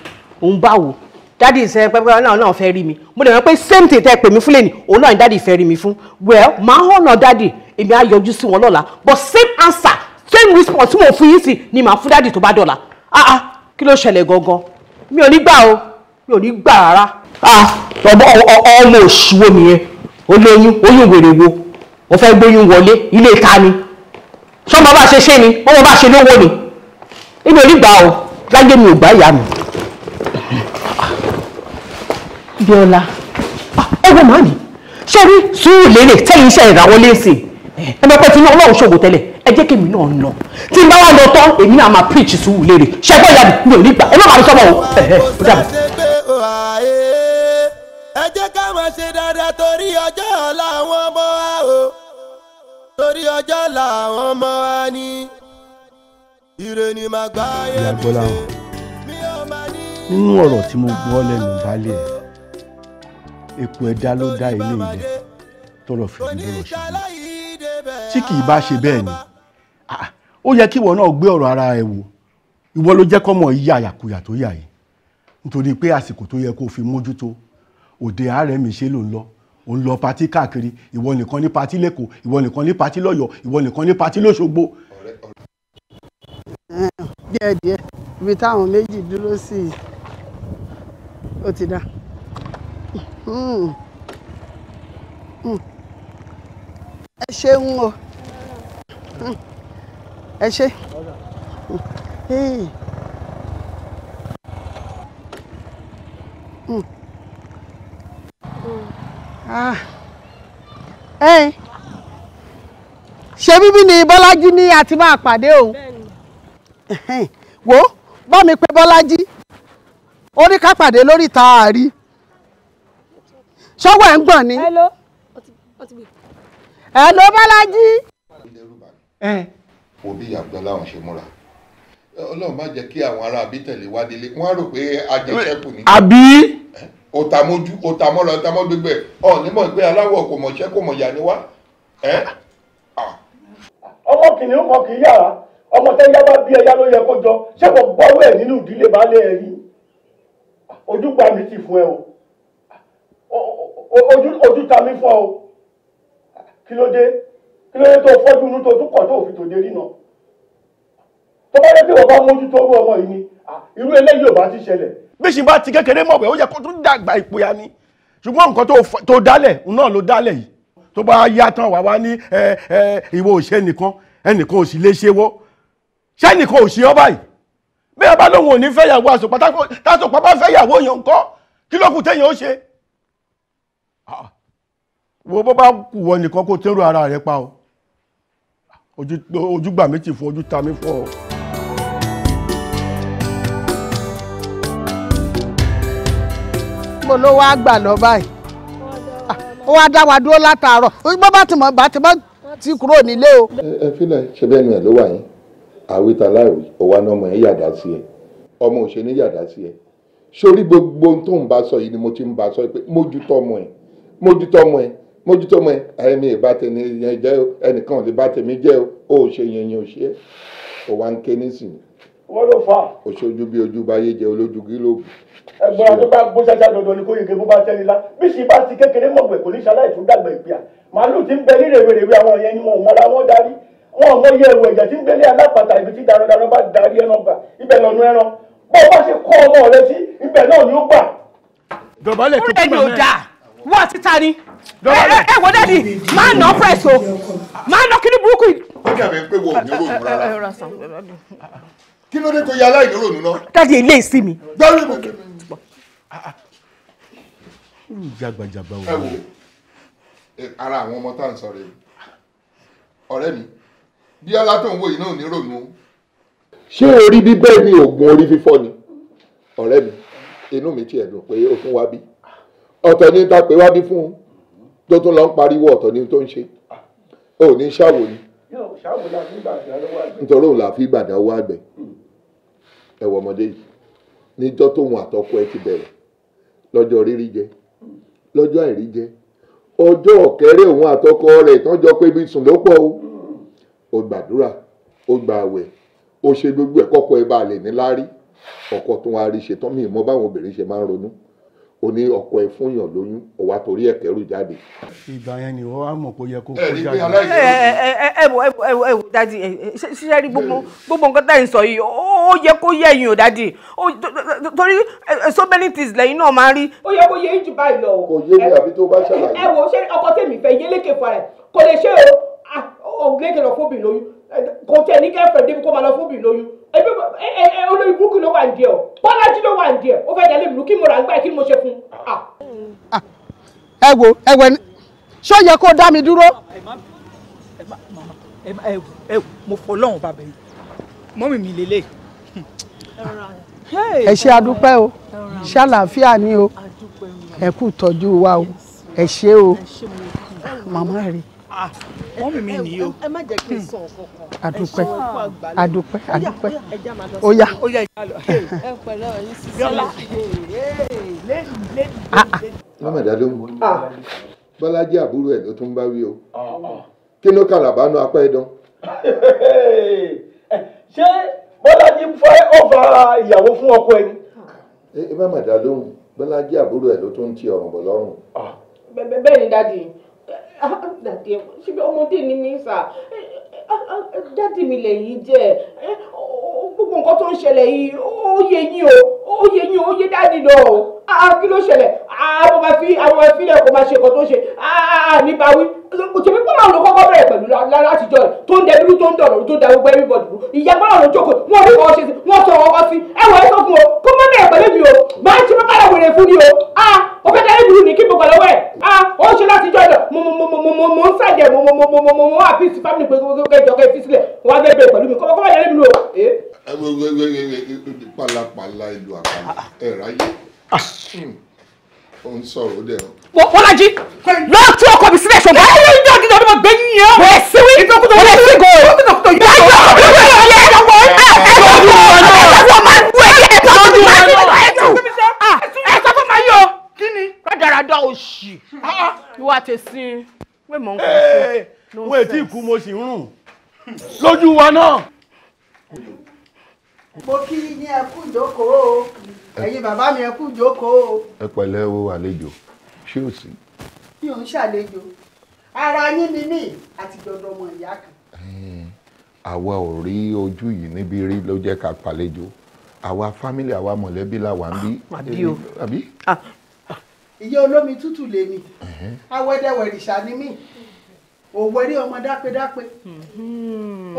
òun bá wò dádì ìṣe pẹ́pẹ́ náà fẹ́ rí mi mo lè rán pé same thing tẹ́ pè mí fún lẹ́nu òun náà ní dádì fẹ́ rí mi fún well máa hànà dádì èmi á yọjú sí wọn lọ́la but same answer same response tí mo fún yín sí ni màá fún dádì tó bá dọ̀la kí ló ṣẹlẹ̀ gangan mi ò ní gbà o mi ò ní gbà rárá ọmọ òṣìwò nìyẹn olóyún oyún wèrè wo o fẹ́ gbóyún wọlé ilé ìta ni ṣọ́n bá ṣe ṣe ni wọ́n bá ṣe lówó ni inú onígbà o láyé mi ò gbá ìyá mi. Bíọ́lá ẹ wo màmí ṣé rí sùúrù lérè tẹ́yìn iṣẹ́ ìràwọ̀ lẹ́sìn ẹ mọ̀ pé tí iná ọlọ́run ṣògo tẹ́lẹ̀ ẹ jẹ́ kí èmi náà lọ tí n bá wà lọ tán èmi náà máa preach sùúrù lérè ṣẹ́gbọ́n ìyá mi ò ní gbà ẹ má bàa sọ́mọ́ o ó dàbọ̀. ẹ jẹ́ ká máa ṣe dáadáa torí ọjọ́ ọ̀la àwọn ọmọ wa o torí ọjọ́ ọ̀la àwọn ọmọ wa ní ire ni màá gbá ayé mi ṣe mi ò máa ní. nínú ọ̀rọ̀ tí mo gbọ́ lẹ́nu balẹ̀ epo ẹ̀dá ló dá ilé ilẹ̀ tọrọ fìdí lọ́rọ̀ ṣùgbọ́n tí kì í bá ṣe bẹ́ẹ̀ ni ó yẹ kí ìwọ náà gbé ọ̀rọ̀ ara ẹ wò ìwọ ló jẹ́ kọ́mọ yíyá àyàkuyà tó yà yìí nítorí pé àsìkò tó yẹ kó fi mójútó òde ààrẹ mi ṣe ló ń lọ ò ń lọ patí káàkiri ìwọ nìkan ní patí lẹ́kọ̀ọ́ ìwọ nìkan ní patí lọ́yọ̀ọ́ ìwọ nìkan ní patí lóṣogbo. díẹ̀díẹ̀ ibi táwọn méjì dúró sí ó ti dá ẹ ṣeun o ẹ ṣe ṣe bíbí ni Bọ́lájí ní àti máa pàdé òun wo bá mi pé Bọ́lájí ó ní ká pàdé lórí ìta àárí ṣọ́wọ́ ẹ̀ ń gbọ̀n ni. Hello Bọ́lájí. òbí àgbẹ̀ láwọn ṣe múra Ọlọ́run má jẹ́ kí àwọn ará àbí tẹ̀lé wá délé wọ́n á rò pé ajẹsẹ́kù ni. àbí. òtàmójú òtàmọ́ra òtàmọ́ gbígbẹ́ ọ̀ nímọ̀ pé aláwọ̀ kò mọ̀ṣẹ́ kò mọ̀ yà ni wá. ọmọ kìnìún kan kì í yàrá ọmọ tẹ́yà bá bí ẹyá ló yẹ kó jọ ṣé kò gbọ́rú ẹ̀ nínú ìdílé baálé ẹ̀ rí ojúgbà mi ti fún ẹ o ojú ta mi fún ọ kí ló dé tó fọ́jú inú tó tún kọ̀ tó fi tòde rí náà tó bá yẹ kí wọ́n bá mójútó orú ọmọ yìí ni irú eléyìí ò bá ti ṣẹlẹ̀. bí ṣe bá ti kékeré mọ̀ pé ó yẹ kó tún dàgbà ìpòyà ni ṣùgbọ́n nǹkan tó dálẹ̀ náà ló dálẹ̀ yìí tó bá yá tán wà ní ìwọ òṣè nìkan ẹnìkan ò sì lè ṣe wọ́ ṣẹ́nìkan ò ṣe ọ́ báyìí bí ẹ bá lóun ò ní fẹ́yàwó àsopá tásopá bá fẹ́yàwó yẹn ńkọ́ kí ló kù téèyàn ó ṣe. wo bó bá kù wọ nìkan kó tẹ́rù ara rẹ pa o ojú gbà mí ti fún ojú ta mí fún ọ. mo ló wá gbà lọ báyìí ó wá dá wa dúró látàárọ̀ bó bá ti mọ̀ bá ti mọ̀ ti kúrò nílé o. ẹ fílẹ̀ ṣe bẹ́ẹ̀ ni ẹ̀ ló wà yín àwítà láìwí òwa náà ọmọ ẹ̀ yàdá sí ẹ ọmọ òṣè ní yàdá sí ẹ sórí gbogbo tó ń bá sọ yìí ni mo ti ń bá sọ pé mójútó ọmọ ẹ ẹ̀mí ìbá tẹni yẹn jẹ́ ẹnìkan ò lè bá tèmi jẹ́ ó ṣe yẹn ò ṣe é ó wá ń ké nísìnyí. wọ́n ló fà á. òṣojú bí ojú bá yé jẹ olójú gílóòbù. ẹgbọ́n tó bá gbó ṣáṣá dandan ni kó yege bó bá tẹ́ni lá bí sì bá ti kékeré mọ̀gbẹ̀ kò ní ṣaláì tún dàgbà ìpìyà màálù ti ń bẹ ní rèwerèwe àwọn yẹn ni wọn ò mọra wọn darí wọn ò mọ iye ẹrù ẹ̀jẹ̀ tí ń gbélé alápàtà ibi tí darandaran bá darí ẹran gbà ibẹ̀ lọ́nu ẹran bó bá ṣe kọ́ ọmọ rẹ sí ibẹ̀ náà ni ó gbà. dọ̀bálẹ̀ tó kí màmá ẹ̀ wọ́n ti ta ni ẹ wọ dádì máa nà press o máa nà kí ni burúkú yìí. ó dàbí pé wo ò ní rònú rárá kí ló dé tó yẹ aláìní rònú náà. dádì ilé ìsí mi. gbọ́dọ̀ mo kí jagbajagba ẹ wo ara àwọn ọmọ tá à ń sọ rẹ ọ̀rẹ́ mi bí ọlá tó ń wo yìí náà ò ní rònú o. ṣé orí bíbẹ́ ni oògùn orí fífọ́ ni ọ̀rẹ́ mi inú mi tiẹ̀ dùn pé ó fún wa bí ọ̀tọ̀ ní ta pé wá bí fún un tó tún lọ ń pariwo ọ̀tọ̀ ní tó ń ṣe ò ní ṣàwò ni nítorí òun là fi gbàdá owó àgbẹ̀ ẹ̀wọ̀ ọmọdé yìí níjọ́ tóun àtọkọ ẹ ti bẹ̀rẹ̀ lọ́jọ́ rírí jẹ lọ́jọ́ àìrí jẹ ọjọ́ ọ̀kẹ́rẹ́ òun àtọkọ rẹ̀ tán jọ pé ibi sùn ló pọ̀ o ó gbàdúrà ó gba àwẹ̀ ó ṣe gbogbo ẹ̀ kọ́kọ́ ẹ bá lè ní láárí ọkọ tó wá rí ṣetán mi mọ báwọn obìnrin ṣe máa ń ronú o ní ọkọ ẹ fúnyàn lóyún ó wá torí ẹ̀ kẹ́rù jáde. ìgbà yẹn ni wọ́n á mọ̀ pé ó yẹ kó kó jáde. ẹ wò dádì ṣiṣẹ́ rí gbogbo nǹkan tá à ń sọ yìí ó yẹ kó yẹ ẹ̀yin o dádì torí so many things lẹ́yìn náà máa ń rí. ó yẹ kó yẹ jù báyìí lọ. kò yé mi àbí tó bá ṣàlàyé. ẹ wò ṣé ọkọ tèmi fẹ́ yélékè fún ẹ kò lè ṣe o ọ̀gbẹ́kẹ̀ lọ fóbìnrin lóyún kò tẹ̀ ní girlfriend débi kó máa lọ fún mi lóyún olórí burúkú ló wà ní díẹ̀ o Bọ́lájí ló wà ní díẹ̀ ó fẹ́ dalé mi lù kí mo rà ń gbà kí ni mo ṣe fún ẹ wo ṣó yẹ kó dá mi dúró. mo fọlọ́run bàbá yìí mọ́mì mi lélẹ̀. ẹ ṣe adúpẹ́ o ṣàlàáfíà ni o ẹ kú tọ́jú wa o ẹ ṣe o màmá rẹ. mọ́mì mi nìyí o. ẹ má jẹ́ kí n sọ ọ̀kọ̀ọ̀kan. adúpẹ́ ó yá. ẹ pẹ̀lú ọ̀yìn sísọ́lá. mọ́mọ̀dá ló mú Bọ́lájí àbúrò ẹ̀ ló tún bá wí o kí ló kàlàbánú apá ẹ̀dán. ṣé Bọ́lájí fẹ́ ọ̀fà ìyàwó fún ọkọ ẹni. ẹ mọ́mọ̀dá ló mú Bọ́lájí àbúrò ẹ̀ ló tún ti ọ̀rùn bọ̀ lọ́rùn. bẹ́ẹ̀ ni dádì ṣíbi ọmọdé ni mí sà dádì mi lẹ́yìn jẹ́ gbogbo nǹkan tó ń ṣẹlẹ̀ yìí ó yé yín ó yé dádì lọ o kí ló ṣẹlẹ̀ àwọn ẹ̀fílẹ̀ kò máa ṣe nǹkan tó ṣe nípa wí òṣèlú pọ́nmọ́ ló kọ́kọ́ bẹ̀rẹ̀ pẹ̀lú látijọ́ ẹ̀ tó ń dẹbírú tó ń dọ̀rọ̀ tó da gbogbo everybody rú ìyá gbọ́dọ̀ ló jókòó wọ́n rí wọ́n ṣe sí wọ́n sọ wọ́n sí ẹ̀wọ̀n ẹ̀ sọ fún o kó má bẹ̀rẹ̀ pẹ̀lú mi o máa ń ṣe pápá wèrè fún ni o ó fẹ́ dárí burú ní kí mo gbà lọ́wọ́ ẹ̀ ó ṣe látijọ́ ẹ̀ mo ń sàjẹ́ mo wà píìsì fámìlì pé kẹjọ kẹ fi sílẹ̀ wọ́n á bẹ̀rẹ̀ pẹ̀lú mi kọ́ má dárí burú o. pàlàpàlà ìlú àpàlà ẹ̀ ráyè ó ń sọ̀rọ̀ dẹ̀ ọ́. Bọ́lájí lọ tí ọkọ mi sílẹ̀ ṣọ̀gbọ́n. ẹ ẹ jọ dídọ̀ ọdún gbẹ yín yẹn. wẹ́ẹ́ síwí wẹ́ẹ́ sí go. ìwà tẹ̀sí wẹ́ẹ̀ mọ̀ nǹkan ṣe. wọ́n ètí ìkú mo sì ń rùn lójú wa náà. mo kí yín ẹ kú ìjókòó ẹ̀yin bàbá mi ẹ kú ìjókòó. ẹ pẹ̀lẹ́ o àlejò ṣé ò sí. mi ò ń ṣàlejò ara yín ni mí àti dandan ọmọ ìyá kan. àwa ò rí ojú yìí níbi rí ló jẹ́ ká pàlejò àwa fámílì àwa mọ̀lẹ́bí la wà ń bí. àbí. ìyá olómi tútù lèmi awẹ́dẹ́wẹ̀rìṣà ni mí òwẹ́rí ọmọ dápédápé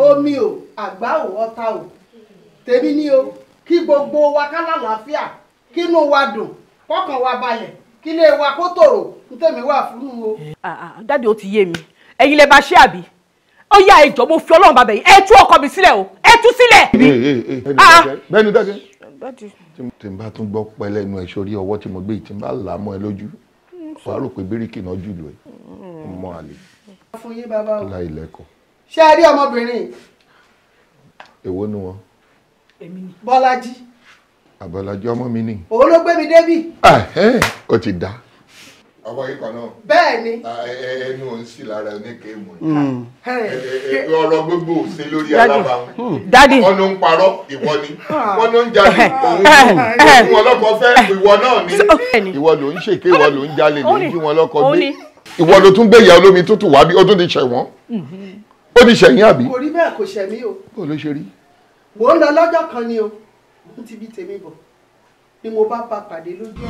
omi o àgbá ò ọ̀tá o tèmi ni o kí gbogbo wa ká lálàáfíà kínú wa dùn kọ́kàn wa balẹ̀ kílé wa kó tòrò ntẹ̀mí wà fún un o. dáàdi ó ti yé mi ẹ̀yin lè bá ṣe àbí ó yá ẹjọ́ mo fi Ọlọ́run bàbá yìí ẹ tú ọkọ mi sílẹ̀ o ẹ tú sílẹ̀. bẹ́ẹ̀ni dákẹ́ tí n bá tún gbọ́ pẹ́ lẹ́nu ẹ̀ sórí ọwọ́ tí mo gbé yìí tí n bá là á mọ́ ẹ lójú wàá rò pé bíríkì náà jùlọ ẹ̀ mọ́ àlè. fún yín bàbá o láìlẹ́kọ̀ọ́. ṣé ẹ rí ọmọbìnrin. èwo ni wọn. Bọ́lájí. Àbọ̀lájí ọmọ mi ni. òun ló gbé mi débì. ó ti dá. ọwọ́ yìí kan náà. bẹ́ẹ̀ ni. ẹnu ò ń sì lára oníkèé mọ̀ ọ̀rọ̀ gbogbo òsè lórí alábàáhùn. dádì wọn ló ń parọ́ ìwọ ni wọn ló ń jalè òun fún wọn lọ́kọ fẹ́ ìwọ náà ni ìwọ ló ń ṣèké ìwọ ló ń jalè ló ń jí wọn lọ́kọ gbé ìwọ ló tún gbé ìyá olómi tútù wá bí ó tún ti ṣẹ̀wọ̀n ó ti ṣẹ̀yìn àbí. kò rí bẹ́ẹ̀ kò ṣẹ̀mí o. bó ló ṣe rí. mò ń lọ lọ́jọ́ kan ni o n ti bí tèmi bọ̀ ni mo bá bá pàdé lójú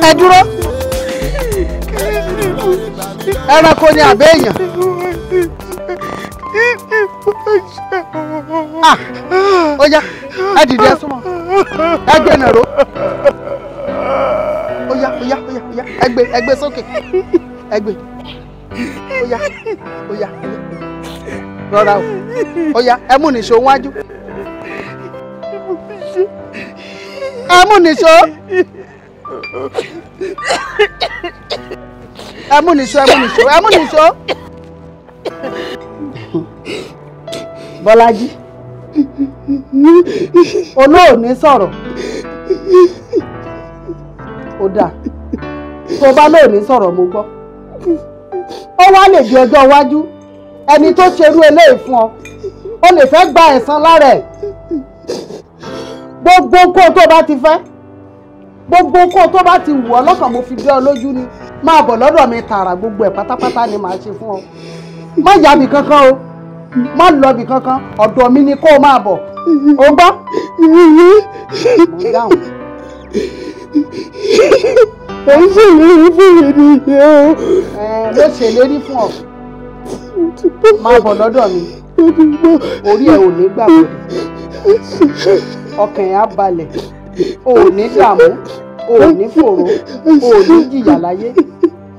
ẹ dúró ẹranko ni àbẹ́ èèyàn. ó yá ẹ dìde ẹ súnmọ́ ẹ gbé nàró ó yá ẹ gbé sókè ẹ gbé ó yá rọra o ó yá ẹ mú nìṣó wájú ẹ mú nìṣó ẹ mú nìṣó. Bọ́lájí olóòní sọ̀rọ̀ ó dáa tó bá lóòní sọ̀rọ̀ mo gbọ́ ó wá lè di ọjọ́ iwájú ẹni tó ṣerú eléyìí fún ọ ó lè fẹ́ gba ẹ̀san lára ẹ̀ gbogbo nǹkan tó bá ti fẹ́ gbogbo nǹkan tó bá ti wù ọ́ lọ́kàn mo fi dé ọ lójú ni máa bọ̀ lọ́dọ̀ mi tààrà gbogbo ẹ̀ pátápátá ni màá ṣe fún ọ má yà mí kankan o má lọ bì kankan ọ̀dọ̀ mi ni kó o máa bọ̀ o gbọ́. mo dáhùn. ó ń ṣèlérí fún mi nìyẹn o. ló ṣèlérí fún ọ máa bọ̀ lọ́dọ̀ mi orí ẹ̀ ò ní gbàgbọ́ ọkàn ẹ̀ á balẹ̀ o ò ní dààmú o ò ní fòró o ò ní jìyà láyé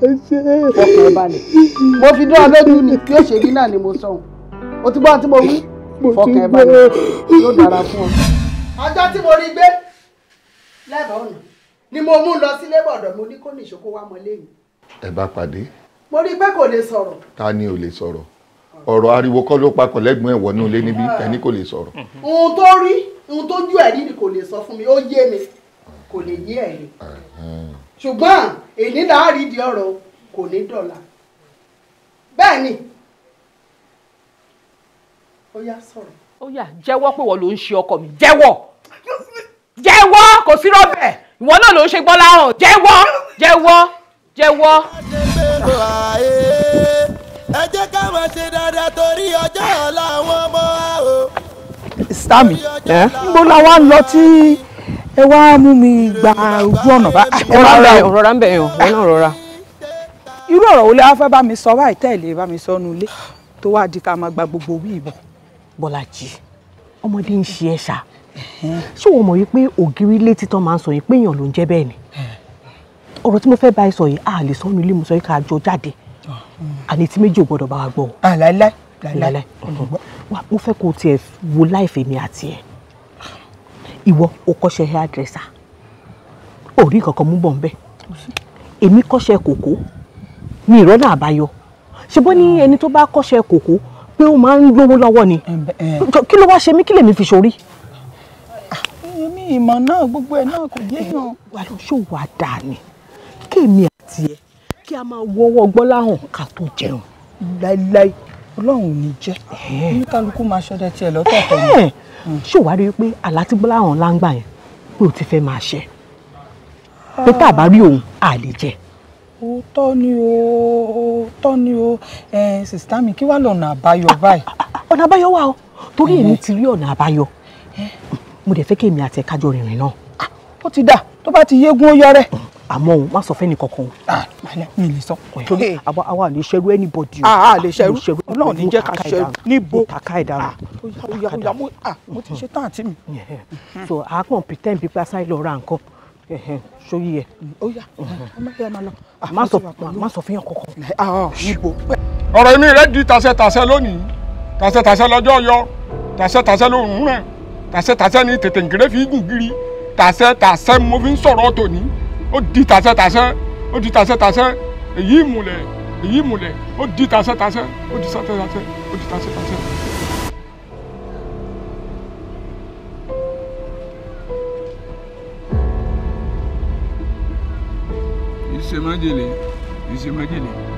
ọkàn ẹ̀ balẹ̀ mo fi dán ọ lójú ni bí ó ṣe rí náà ni mo sọ o ti gbọ́ tí mo wí fọkàn ẹ̀ balẹ̀ yóò dára fún ọ. ọjọ́ tí mo rí gbé lẹ́bàá ọ̀nà ni mo mú lọ sílé bọ̀dọ̀ mo ní kó ní ìṣókó wá mọ́lé mi. ẹ bá pàdé. mo rí i pé kò lè sọ̀rọ̀. ta ni ò lè sọ̀rọ̀ ọ̀rọ̀ ariwo kọ́ ló papọ̀ lẹ́gbọ̀n ẹ̀wọ̀ ní ilé níbí ẹni kò lè sọ̀rọ̀. ohun tó rí ohun tó jú ẹ̀rí ni kò lè sọ fún mi ó yé mi kò lè yé ẹ̀rí. ṣùgbọ́n èyí là á rí di ọ̀rọ̀ kò ní dọ̀la. bẹ́ẹ̀ ni ó yá sọ̀rọ̀. ó yá jẹ́wọ́ pé wọ́n ló ń ṣe ọkọ mi jẹ́wọ́ kò sí rọ́bẹ̀ ìwọ náà ló ń ṣe gbọ́lá hàn jẹ́wọ́. ẹ jẹ́ ká máa ṣe dáadáa torí ọjọ́ ọ̀la àwọn ọmọ wa o. Sami níbo la wá ń lọ tí ẹ wá mú mi gba ojú ọ̀nà bá. rọra ń bẹ̀ yàn wọn náà rọra. irú ọ̀rọ̀ wo lẹ wá fẹ́ bá mi sọ báyìí tẹ́lẹ̀ bá mi sọ nulẹ̀ tó wá di ká máa gba gbogbo wí ìbọn. Bọ́lájí ọmọdé ń ṣe ẹ̀ ṣá ṣé wọ́n mọ̀ wípé ògiri létí tán máa ń sọ yìí pé èèyàn ló ń jẹ́ bẹ́ẹ̀ ni ọ̀rọ̀ tí mo fẹ́ bá ẹ sọ yìí a lè sọ nílé mo sọ yìí ká jọ jáde àní tí méjì ò gbọ́dọ̀ bá wa gbọ́. láíláí wa mo fẹ́ kó o tiẹ̀ wo láìfẹ́ mi àti ẹ̀ ìwọ o kọ́ṣẹ́ hairdresser ò rí kankan mú bọ̀ nbẹ́ èmi kọ́ṣẹ́ kòkó mi ìrọ́nà àbáyọ ṣe bọ́ ní ẹni tó bá kọ́ṣẹ́ kòkó pé ó máa ń lówó lọ́wọ́ ni kí ló wá ṣe mí kí lèmi fi ṣorí. èmi ìmọ̀ náà gbogbo ẹ̀ náà kò yéèyàn. wà ló ṣòwò àdáa ni kéèmí àti ẹ kí a máa wọ́wọ́ Gbọ́láhàn ká tó jẹun. láíláí Ọlọ́run ò ní jẹ́ oníkálukú máa ṣọdẹ tiẹ̀ lọ́tọ̀ọ̀tọ̀ ni. ṣé wàá rí i pé àlá tí Gbọ́láhàn láǹgbà yẹn pé o ti fẹ́ máa ṣe pé tá a bá rí òun à lè jẹ. òótọ́ ni o sìsítà mi kí wàá lọ́nà àbáyọ báyìí. ọ̀nà àbáyọ wà o torí èmi ti rí ọ̀nà àbáyọ mo dẹ̀ fẹ́ kí èmi àti ẹ̀ka jọ rìnrìn náà. ó ti dà tó bá ti yégun ó yọ rẹ̀. àmọ́ òun má sọ fẹ́ni kankan o. mi lè sọ. torí àwa lè ṣerú anybody o. a lè ṣerú Ọlọ́run ní jẹ́ ká ṣerú níbo. kàkà ìdára. mo ti ṣe tán àti mi. so a kàn pretend bí pásá lọ ra nǹkan sóyí ẹ. ó yá ọmọ ẹ máa lọ. má sọ fẹ́yàn kankan. níbo. ọ̀rọ̀ inú rẹ̀ di tàṣẹ lónìí tàṣẹ lọ́jọ́ yọ tàṣẹ lóòrùn rẹ̀ tàṣẹ ní tètè nkéré fi gùn gírí tàṣẹ mo fi ń sọ̀rọ̀ tòní ó di tàṣẹ èyí ìmùlẹ̀ ó di tàṣẹ ó di tàṣẹ. ìṣe májèlé.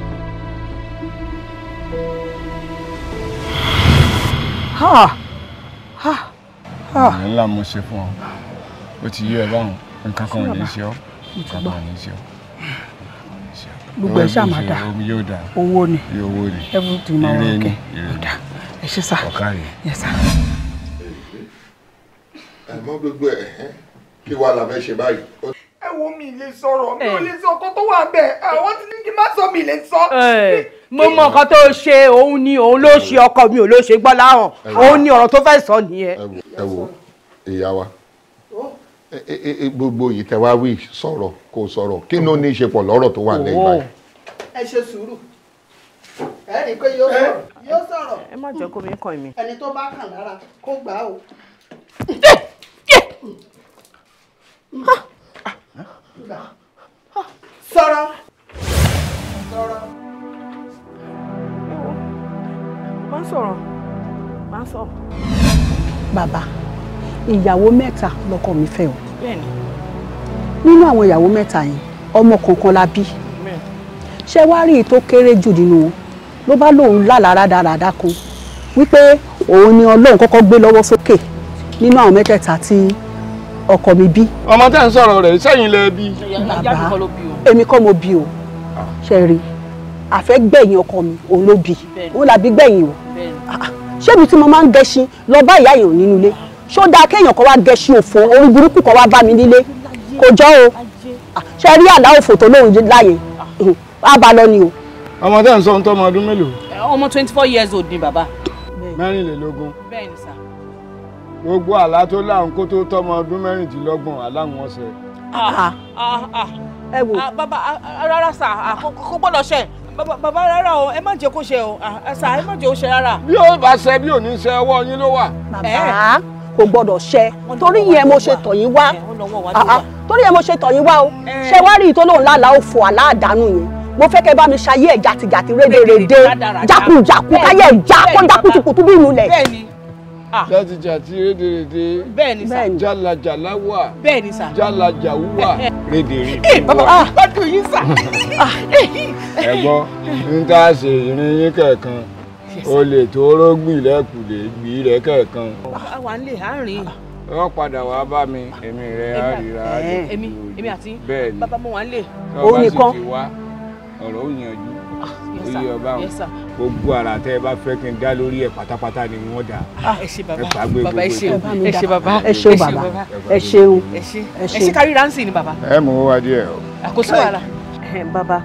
ńlá mo ṣe fún ọ ó ti yí ẹ báwọn nǹkan kan ò ní ṣe ọ nǹkan kan ò ní ṣe ọ. gbogbo ẹ ṣáà máa dà owó ni everything máa wọ ọkẹ ẹ ṣe sá ẹ sá. ẹ mọ gbogbo ẹ kí wàá la fẹ́ ṣe báyìí. ẹ wo mi lè sọ̀rọ̀ mi ò lè sọ ọkọ tó wà bẹ́ẹ̀ àwọn tí ní kí n má sọ mi lè sọ. mo mọ nǹkan tó ṣe òun ni òun ló ṣe ọkọ mi ò ló ṣe Gbọ́láhàn òun ni ọ̀rọ̀ tó fẹ́ sọ nìyẹn. ẹ wo ìyá wa gbogbo yìí tẹ wá wí sọ̀rọ̀ kò sọ̀rọ̀ kí ló ní í ṣe pọ̀ lọ́rọ̀ tó wà lẹ́yìn báyìí. ẹ ṣe sùúrù ẹ rí i pé yóò sọ̀rọ̀. ẹ má jẹ́ kó mi kàn mí. ẹni tó bá kàn lára kó gbà á o. sọ̀rọ̀. má sọ̀rọ̀. bàbá ìyàwó mẹ́ta lọ́kọ mi fẹ́ o. bẹ́ẹ̀ni. nínú àwọn ìyàwó mẹ́ta yẹn ọmọ kankan la bí. ṣé wàá rí i tó kéré jù nínú wọn ló bá lóun lálàá dáradára kan wípé òun ni Ọlọ́run kọ́kọ́ gbé lọ́wọ́ sókè nínú àwọn mẹ́tẹ̀ẹ̀ta tí ọkọ mi bí. ọmọ tẹ́ ń sọ̀rọ̀ rẹ̀ sẹ́yìn lẹ bí. bàbá èmi kọ́ mo bí o ṣe rí àfẹ́gbẹ̀yìn ọkọ mi òun ló bí òun làbí gbẹ̀yìn o ṣé ibi tí mo máa ń gẹṣin lọ bá ìyá èèyàn nínú ilé ṣó dáa kéèyàn kan wá gẹṣin òfò orí burúkú kan wá bá mi nílé kò jọ o ṣe rí àlá òfò tó lóun láàyè á bá lọ ni o. ọmọ tẹ́ ń sọ ń tọ́ ọmọ ọdún mélòó. ọmọ 24 years old ni bàbá. mẹ́rìnlélógún. bẹ́ẹ̀ni sà. gbogbo àlá tó láwọn kó tó tọ́mọ ọdún mẹ́rìndínlọ́gbọ̀n aláwọn ọ̀sẹ̀. ẹ wò. bàbá rárá sà kò gbọ́dọ̀ ṣe bàbá rárá o ẹ má jẹ́ kó ṣe o sà ẹ má jẹ́ ó ṣe rárá. bí ó bá ṣe bí ò ní ṣe ọwọ́ yín ló wà. bàbá kò gbọ́dọ̀ ṣe torí yẹn mo ṣe tọ̀ yín wá torí yẹn mo ṣe tọ̀ yín wá o ṣe wá rí ìtọ́lóhùn lálàá òfò àláàdánù yẹn mo fẹ́ kẹ́ bá mi ṣayé ẹ̀ jàtìjàtì rédèrèdè jákujàku káyé ẹ̀ já kó já kutukutu bí inú lẹ̀. jàtìjàtì rédèrèdè bẹ́ẹ̀ni sà jálajàlá wà bẹ́ẹ̀ni sà jálajàwú wà rédèrèdè. bàbá gbọ́dọ̀ yín sà. ẹ gbọ́ ń tá a ṣe ìrìn yín kẹ̀kan o lè tó rógbìn lẹ́kùlé gbì rẹ̀ kẹ̀kan. àwa ń lè àárín. wọ́n padà wá bá mi èmi rẹ̀ á ríra. èmi àti bẹ́ẹ̀ni bàbá mo wà ń lè. òun nìkan ọ̀rọ̀ ò yanjú oyè ọba gbogbo ara tẹ́ ẹ bá fẹ́ kí n dá lórí ẹ̀ pátápátá ni wọ́n dà. ẹ ṣé bàbá bàbá ẹ ṣé bàbá ẹ ṣé bàbá ẹ ṣeun ẹ ṣé kárí ránsì ni bàbá. ẹ mú wá díẹ̀ o. àkóso wàhálà. bàbá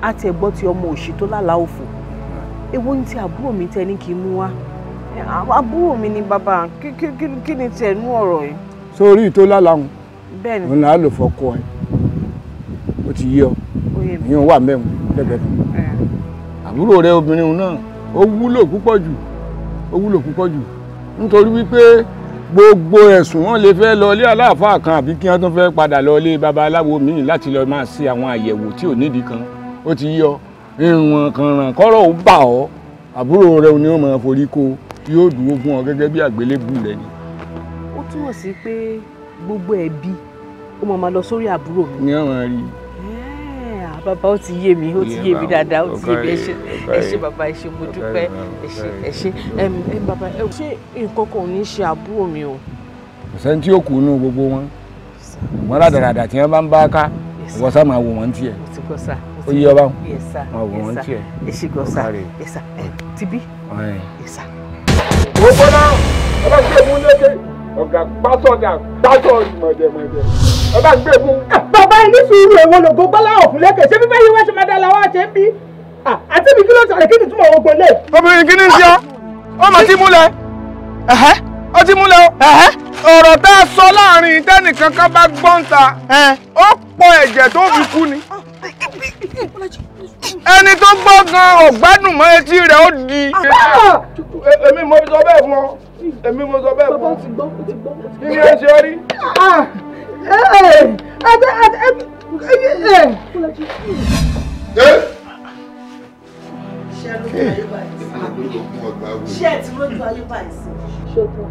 a ti ẹ̀ gbọ́ ti ọmọ òṣì tó lálàá òfò èwo ni ti àbúrò mi tẹ ní kí n mú wá àbúrò mi ni bàbá kí ni tiẹ̀ nú ọ̀rọ̀ yìí. sórí ìtò lálàhùn bẹ́ẹ̀ni òun là á lò fọkọ ẹ ó ti yé ọ ìyẹn wà mẹ́wọ̀n lẹ́gbẹ̀ẹ́ kan àbúrò rẹ obìnrin náà ó wúlò púpọ̀ jù nítorí wípé gbogbo ẹ̀sùn wọn lè fẹ́ lọ ilé aláàfáà kan àbí kí wọ́n tún fẹ́ padà lọ ilé babaláwo míì láti lọ máa ṣe àwọn àyẹ̀wò tí ò nídìí kan ó ti yé ọ ìwọ̀n kan ràn kọ́rọ̀ ó bà ọ́ àbúrò rẹ ni ó máa forí kó yóò dúró fún ọ gẹ́gẹ́ bí àgbélébù rẹ ni. ó túmọ̀ sí pé gbogbo ẹbí ó máa lọ sórí àbúrò mi. ní ọ̀ràn rí. bàbá ó ti yé mi dáadáa ó ti yé mi ẹ ṣé bàbá ẹ ṣé mo dúpẹ́ ẹ ṣé bàbá ṣé nǹkan kan ò ní ṣe àbúrò mi o. kò sẹ́ni tí ó kù nù gbogbo wọn wọn rádaràdà tí wọ́n bá ń bá ká wọ́n sá máa wò wọ́n tiẹ̀ ó yí ọba wọn wò wọ́n tiẹ̀. èsì gọ́sà ẹ̀sà tibí ẹ̀sà. gbogbo náà ọlọ́gbẹ́ mú lékè ọ̀gá pásọ̀dà pásọ̀ mọ̀dẹ̀mọ̀dẹ̀ ọba gbé fún. bàbá yìí ní sùúrù èwo lògó gbọ́láwọ̀ fún lẹ́kẹ̀ ṣé fífẹ́ yìí wá ṣe máa dá làwọn àṣẹ ń bí àti mi kí ló sọ̀rọ̀ kí ni túmọ̀ owó gbọ́lé. obìnrin kí ni ń ṣe ọ mà ti múlẹ̀ ó ti múlẹ̀ ọ̀rọ̀ tá a sọ láàrin tẹ́nìkan kan bá gbọ́n ta ó pọ̀ ẹ̀jẹ̀ tó fi kú ni ẹni tó gbọ́ gan ọ̀gbádùn mọ́ etí rẹ̀ ó di. èmi mo sọ bẹ́ẹ̀ fún ọ èmi mo sọ bẹ́ẹ̀ fún ọ kí ni ẹ ṣe rí. ṣé ẹ ti rójú ayé báyìí sí. ṣòtò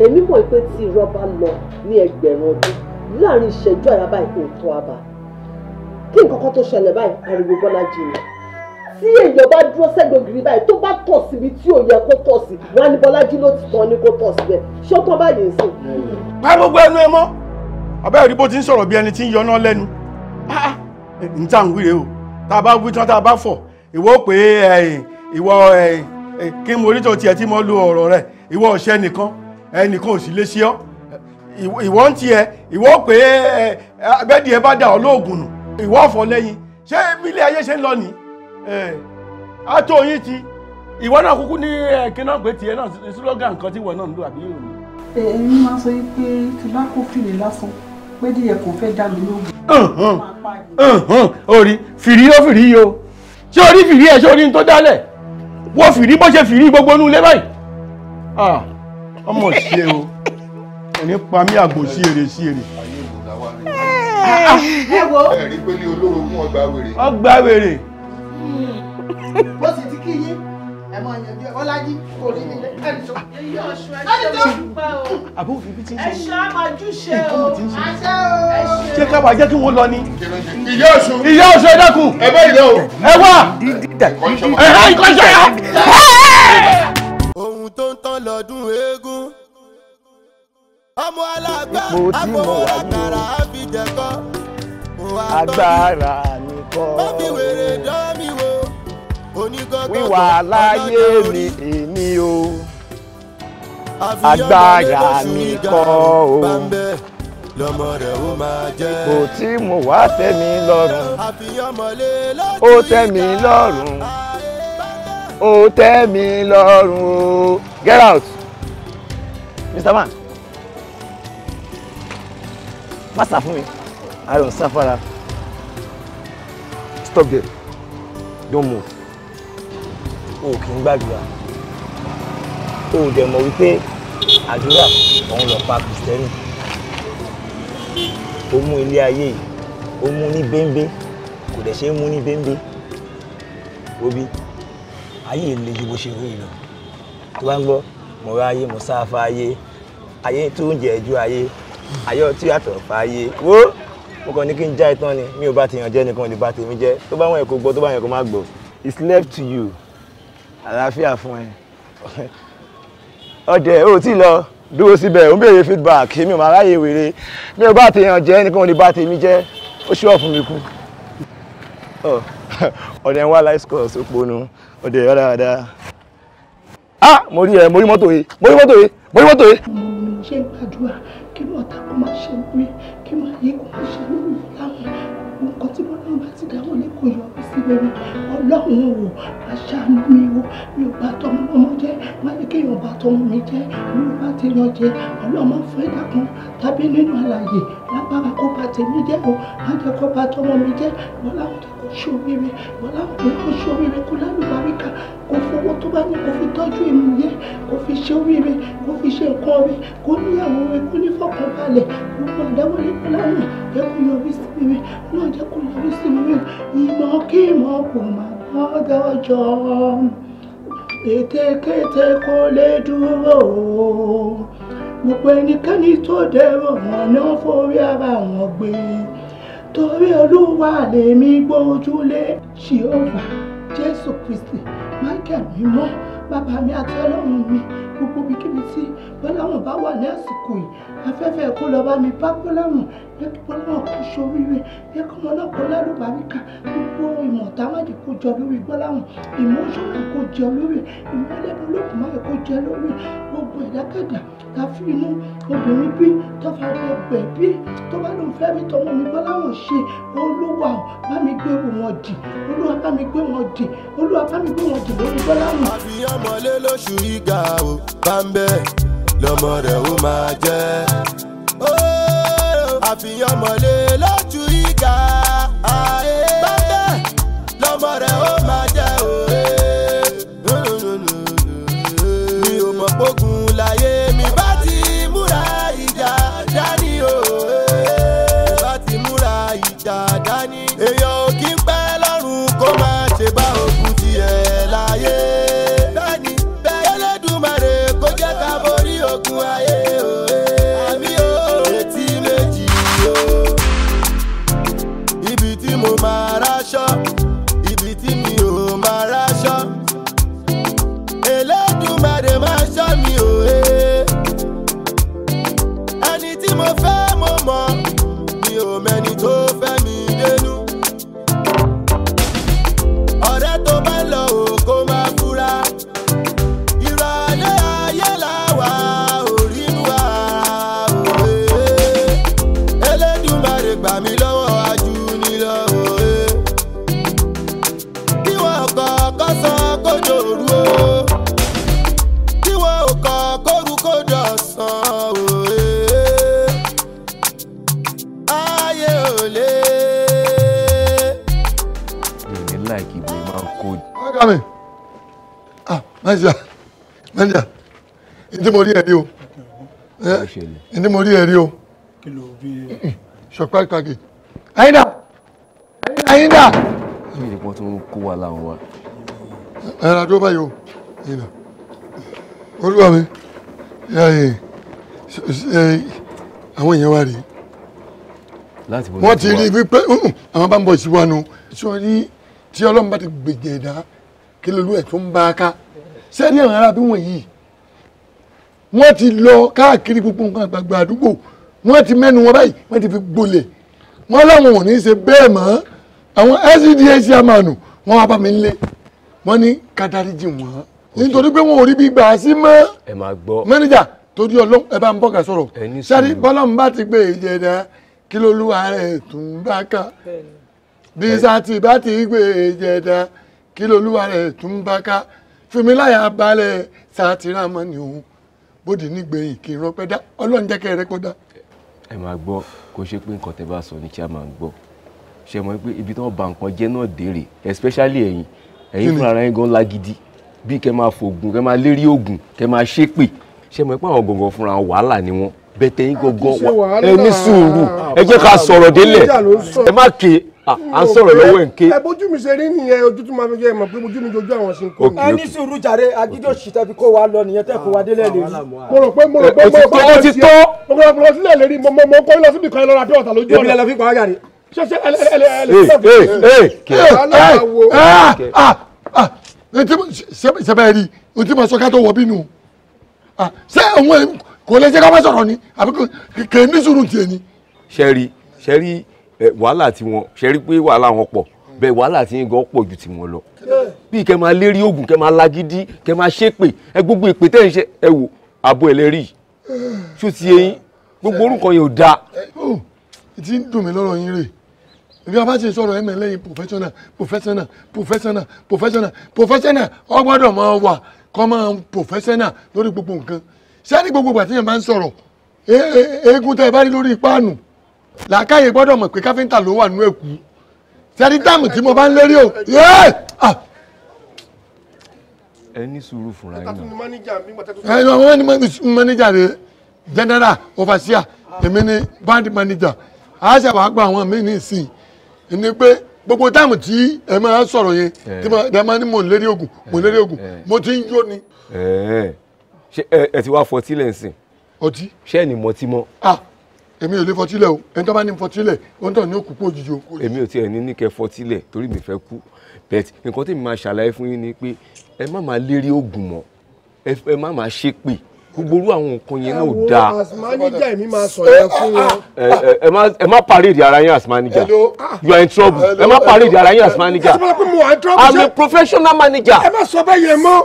èmi mọ̀ pé tí irọ́ bá lọ ní ẹgbẹ̀rún ọdún láàrin ìṣẹ́jú àyà báyìí kò tó àbá kí nǹkan kan tó ṣẹlẹ̀ báyìí ariwo Bọ́lájí ni tí èèyàn bá dúró sẹ́gbẹ̀ẹ́ ògiri báyìí tó bá tọ̀ síbi tí ò yẹ kó tọ̀ sí wọn ní Bọ́lájí ló ti tán ní kó tọ̀ síbẹ̀ ṣọ́tàn báyìí ń sìn. pa gbogbo ẹnu ẹ mọ́ abẹ́rẹ́ rí bó ti ń sọ̀rọ̀ bí ẹni tí ń yọná lẹ́nu n tá à ń wíre o tá a bá wí tán tá a bá fọ̀ ìwọ pé ìwọ kí mo rí tó tiẹ̀ tí mo lu ọ̀rọ̀ rẹ̀ ìwọ ọ̀ṣẹ́ nìkan ẹnìkan ò sì lè ṣe ọ́ ìwọ ń tiẹ̀ ìwọ pé bẹ́ẹ̀dì ẹ bá dà ọ́ lóògùn nù ìwọ ọ̀fọ̀ lẹ́yìn ṣé ilé ayé ṣe ń lọ ní àtò yín ti ìwọ náà kúkú ní kí náà pé tiẹ̀ náà slogan nǹkan tí ìwọ náà ń lò àbí yóò ní. èmi máa sọ pé tí bá kó fìlè lásán pé díẹ̀ kò fẹ́ dá mi lóògùn. orí fìrí ó fìrí yìí o ṣé orí fìrí ẹ̀ ṣé orí ní tó dálẹ̀ wọ́n fìrí bó ṣe fìrí gbogbo inú ilé báyìí. ọmọ ṣe o ẹni pa mí àgbò sí èrè sí èrè. ẹ wo ẹ rí pé ní olórogún ọgbà wèrè. ọgbà wèrè. bó sì ti kí yín ẹ mọ ìyẹn bí Bọ́lájí kò rí mi lẹ́yìn tó. èyí ọ̀ṣun ẹ̀ṣẹ̀ ló gbà o. àbó òfin bí ti ń ṣe. ẹ̀ṣẹ̀ àmàjúṣe o. àṣẹ o. ṣé ká wàá jẹ́ kí wọ́n lọ ni. ìyá ọ̀ṣun. ìyá ọ̀ṣun ẹ dákun. ẹ bá ìlọ o. ẹ wá. ìkọ́ṣẹ́ yá. ohun tó ń tán lọ́dún eégún ọmọ alágbá àpò àkàrà àfijẹ̀kọ́ agbára nìkan. ó fi wèrè dán mi wò onígan wíwà láyé mi èmi o agbára mi kọ́ o ipò tí mo wá tẹ́ mi lọ́rùn ó tẹ́ mi lọ́rùn ó tẹ́ mi lọ́rùn o get out Mr. Man má sá fún mi I don't suffer. Stop there. Don't move. O kì í gbàdúrà. O dẹ̀ mọ̀ wípé àdúrà òun lọ pa Kristẹni. O mú ilé ayé yìí, o mú ní bẹ́ńbẹ́, kò dẹ̀ ṣe é mú ní bẹ́ńbẹ́. Obi, ayé le ju bó ṣe rí lọ. Tó bá ń gbọ́, mo rá ayé, mo sáfá ayé, ayé tó ń jẹ ju ayé, ayé ọtí yàtọ̀ fáyé. Wo! Mo kàn ní kí n já ìtàn ni mi ò bá ti yàn jẹ́ nìkan ò lè bá tèmi jẹ́ tó bá wọn ẹ̀ kó gbọ́ tó bá yàn kó má gbọ́ it's left to you àlàáfíà fún ẹ ọdẹ ó tí lọ dúró síbẹ̀ ó ń béèrè feedback èmi ò máa ráyè wèrè mi ò bá ti yàn jẹ́ nìkan ò lè bá tèmi jẹ́ ó ṣọ́ fún mi kú ọdẹ ń wá life course ó ponu ọdẹ ọ̀dàdà mo rí mọ́tò yìí ṣe gbàdúrà kí ló ta kó máa ṣe wí kí máa yí kó máa ṣe lórí láwọn nǹkan tí wọn náà bá ti dáwọ́ lé kò yọ sí bẹ̀rẹ̀ Ọlọ́run o aṣáánú mi o mi ò bá tọmọ ọmọ jẹ́ má ní kéèyàn bá tọmọ mi jẹ́ mi ò bá tèèyàn jẹ́ Ọlọ́run fún ẹ̀dá kan tàbí nínú àlàyé lágbára kó bá tèmi jẹ́ o má jẹ́ kó bá tọmọ mi jẹ́ wọn láwọn jẹ́ kó ṣoríire wọn láwọn jẹ́ kó ṣoríire kó lálùbáríkà kó fowó tó bá ní kó fi tọ́jú ìmúyẹ kó fi ṣe oríire kó fi ṣe nǹkan rẹ̀ kó níyàwó rẹ̀ kó ní fọkànbalẹ̀ gbogbo àdáwọlé láwọn jẹ́ kó yọrí sí rere náà jẹ́ kó yọrí sí rere ìmọ̀ kí ìmọ̀ kò máa gbọ́dọ̀ jọ ètekéte kò lè dúró gbogbo ẹnikẹ́ni tó dẹ̀rọ wọn náà forí ara wọn gbé torí Olúwa lèmi gbójúlé Jèhófà Jésù Kristi Michael mímọ́ bàbá mi àti Ọlọ́run mi gbogbo ibikíbi tí Bọ́láwọn bá wà ní àsìkò yìí afẹ́fẹ́ kó lọ bá mi bá Bọ́láwọn yẹ kí Bọ́láwọn kó ṣoríire yẹ kí ọmọ náà kó lálùbáríkà gbogbo ìmọ̀ táwádìí kó jọ lórí Bọ́láwọn ìmọ̀ òṣùwọ̀n kó jọ lórí ìmọ̀ ẹlẹ́bùn lókùn máa yẹ kó jẹ lórí gbogbo ìdákẹ́dà ta fi inú obìnrin bí tó fà gbẹgbẹ bí tó bá lóun fẹ́ bí tọmọ mi Bọ́láwọn ṣe Olúwa bá mi gbé wọn dì Olúwa bá mi gbé wọn dì Olúwa bá mi gbé wọn dì lórí Bọ́láwọn. àfihàn mọ́lé lóṣù ìgà ò bá ń bẹ̀ lọ́mọ rẹ̀ ó máa jẹ́. àfihàn mọ́lé lóṣù ìgà bá ń bẹ̀ lọ́mọ rẹ̀ ó máa jẹ́. mi ò mọ̀ pógun láyé mi bá ti múra ìjà dání o. bá ti múra ìjà dání. èèyàn ò kí ń pẹ́ lọ́rùn kó má ṣe bá ogun tiẹ̀ láyé. Ogun ayé òye àmì òretí méjì o. Ibi tí mo máa ráṣọ, ibi tí mi ò máa ráṣọ. Elédùmarè máa ṣọ́ mi òye. Ẹni tí mo fẹ́ mo mọ̀, mi ò mẹ́ni tó fẹ́ mi dénú. Ọ̀rẹ́ tó bá ń lọ ò kó máa fura. Ìrọ̀lẹ́ ayé làwà. Gbà mí lọ́wọ́ ajúnilọ́ òye. Bí wọ́n kọ́kọ́ sọ kó dòru o. Bí wọ́n kọ́kọ́ rú kó dọ̀sán òye. Ayé ò lé. Mi ò ní láìkí ìwé máa ń kó. Ọ̀gá mi, manager, ǹdí mo rí ẹ̀rí o. Ǹdí mo rí ẹ̀rí o. Kí ló rí ẹ? Surprise package. Àyìndà! Àyìndà! Kí ni wọ́n tún kó wa láwọn wa? Ẹ̀rọ àdó báyìí o. Àyìndà. Olúwa mi. Àwọn èèyàn wá rí. Wọ́n ti rí wípé àwọn bá ń bọ̀ síwánu. Sọ́rí tí Ọlọ́run bá ti gbèjì ẹ̀dá kí lolú ẹ̀ tó ń bá a ká. Sẹ́ni àwọn ará bí wọ̀nyí. Wọ́n ti lọ káàkiri gbogbo nǹkan àgbàgbà àdúgbò. Wọ́n ti mẹ́nu wọn báyìí wọ́n ti fi gbolẹ̀ wọ́n láwọn ò ní ṣe bẹ́ẹ̀ mọ́ àwọn SCDA àmànù wọ́n wá bá mi lé wọ́n ní ká dáríjì wọ́n nítorí pé wọn ò rí bí gbà á sí mọ́. ẹ máa gbọ́. mẹ́nìjà torí ọlọ́run ẹ bá ń bọ́kà sọ̀rọ̀ sẹ́ni bọ́lọ́mù bá ti gbé ìjẹ̀dá kí lolúwa rẹ̀ tún bá ká bí sátì bá ti gbé ìjẹ̀dá kí lolúwa rẹ̀ tún bá ká fúnmiláyà balẹ̀ sátìrámọ́ ni òun bóde nígbẹ̀yìn kì í rọpẹ́ dá ọlọ́run jẹ́ kẹ́ ẹ rẹ́pọ̀ dá. ẹ máa gbọ́ kó ṣe pé nǹkan tẹ́ bá sọ ní kí a máa gbọ́ ṣe mọ̀ pé ibi tí wọ́n ba nǹkan jẹ́ náà dèrè especially ẹ̀yin fúnra ara yín gan lágídí bí kẹ́ máa fògùn kẹ́ máa lérí ògùn kẹ́ máa ṣépè ṣe mọ̀ pé àwọn gọ̀ngàn fúnra wàhálà ni wọ́n bẹ́tẹ̀ yín gangan ẹ ní sùúrù ẹ jẹ́ ká sọ̀rọ̀ délẹ̀ ẹ má ké à ń sọ̀rọ̀ lọ́wọ́ ẹ̀ ń ké. ẹ bójú mi ṣe rí nìyẹn ojú tó máa fi jẹ́ ẹ mọ̀ pé ojú mi jojú àwọn sí ń kó. ẹ ní sùúrù jàre agídí òṣìṣẹ́ fi kó wa lọ nìyẹn tẹ́ kó wa délẹ̀ lè rí. mo rò pé ó ti tó. mo rò sílẹ̀ lè rí mo kọ́ lọ síbi kan lọ́ra bí ọ̀tà lójú ọ̀nà. èmi lè fi pa ájà rí. sẹ́bẹ̀ rí o ti ma sọ ká tó wọ bínú ṣé òun kò lè jẹ́ ká má sọ̀rọ̀ ni àbí kò ní sùúrù tiẹ̀ ni. ṣẹ́rí wàhálà tí wọ́n ṣẹ́rí pé wàhálà wọn pọ̀ bẹ́ẹ̀ wàhálà tí yín gan pọ̀ ju tiwọn lọ bí kẹ́ máa lérí oògùn kẹ́ máa lágídí kẹ́ máa ṣépè ẹ gbogbo ìpè tẹ́ ń ṣe ẹ wò àbọ̀ ẹlẹ́rìí ṣó ti yé yín gbogbo orúkọ yẹn ò dáa. ti ń dùn mí lọ́rọ̀ yín rè bí a bá ṣe sọ̀rọ̀ ẹ̀mẹ̀ lẹ́yìn professional ọ gbọ́dọ̀ máa wà kọ́ máa professional lórí gbogbo nǹkan ṣé ní gbogbo ìgbà tí yẹn bá ń sọ̀rọ̀ eégún tẹ́ ẹ bá rí lórí páànù làákàyè gbọ́dọ̀ mọ̀ pé káfíńtà ló wà nínú ẹ̀kú ṣẹ́ni táàmù tí mo bá ń lérí o. ẹ ní sùúrù fúnra yín náà. ẹ lọ wọn ni manager rẹ general overseer èmi ni band manager a ṣe wàá gba àwọn míì ní ìsìn ní pé gbogbo táàmù tí ẹ máa sọ̀rọ̀ yẹn tí ẹ máa ní mò ń lérí ogun mo ti ń yó ni. ṣé ẹ ti wá fọtí lẹ́sìn. ọtí. ṣé ẹ ní mọtí mọ́. èmi ò lè fọtílẹ̀ o ẹni tó bá ní fọtílẹ̀ òun tó ní òkú pọ̀ òjijì o. èmi ò tiẹ̀ ní kẹ́ fọtílẹ̀ torí mi fẹ́ kú bẹ́ẹ̀ nǹkan tí mi máa ṣàlàyé fún yín ni pé ẹ má máa lérí oògùn mọ́ ẹ má máa ṣépè gbogbo orú àwọn nǹkan yẹn náà ò dáa. as manager èmi máa sọ yẹn fún wọn. ẹ má parade ara yín as manager you are in trouble ẹ má parade ara yín as manager I'm a professional manager. ẹ má sọ bẹ́ẹ̀ yẹn mọ́.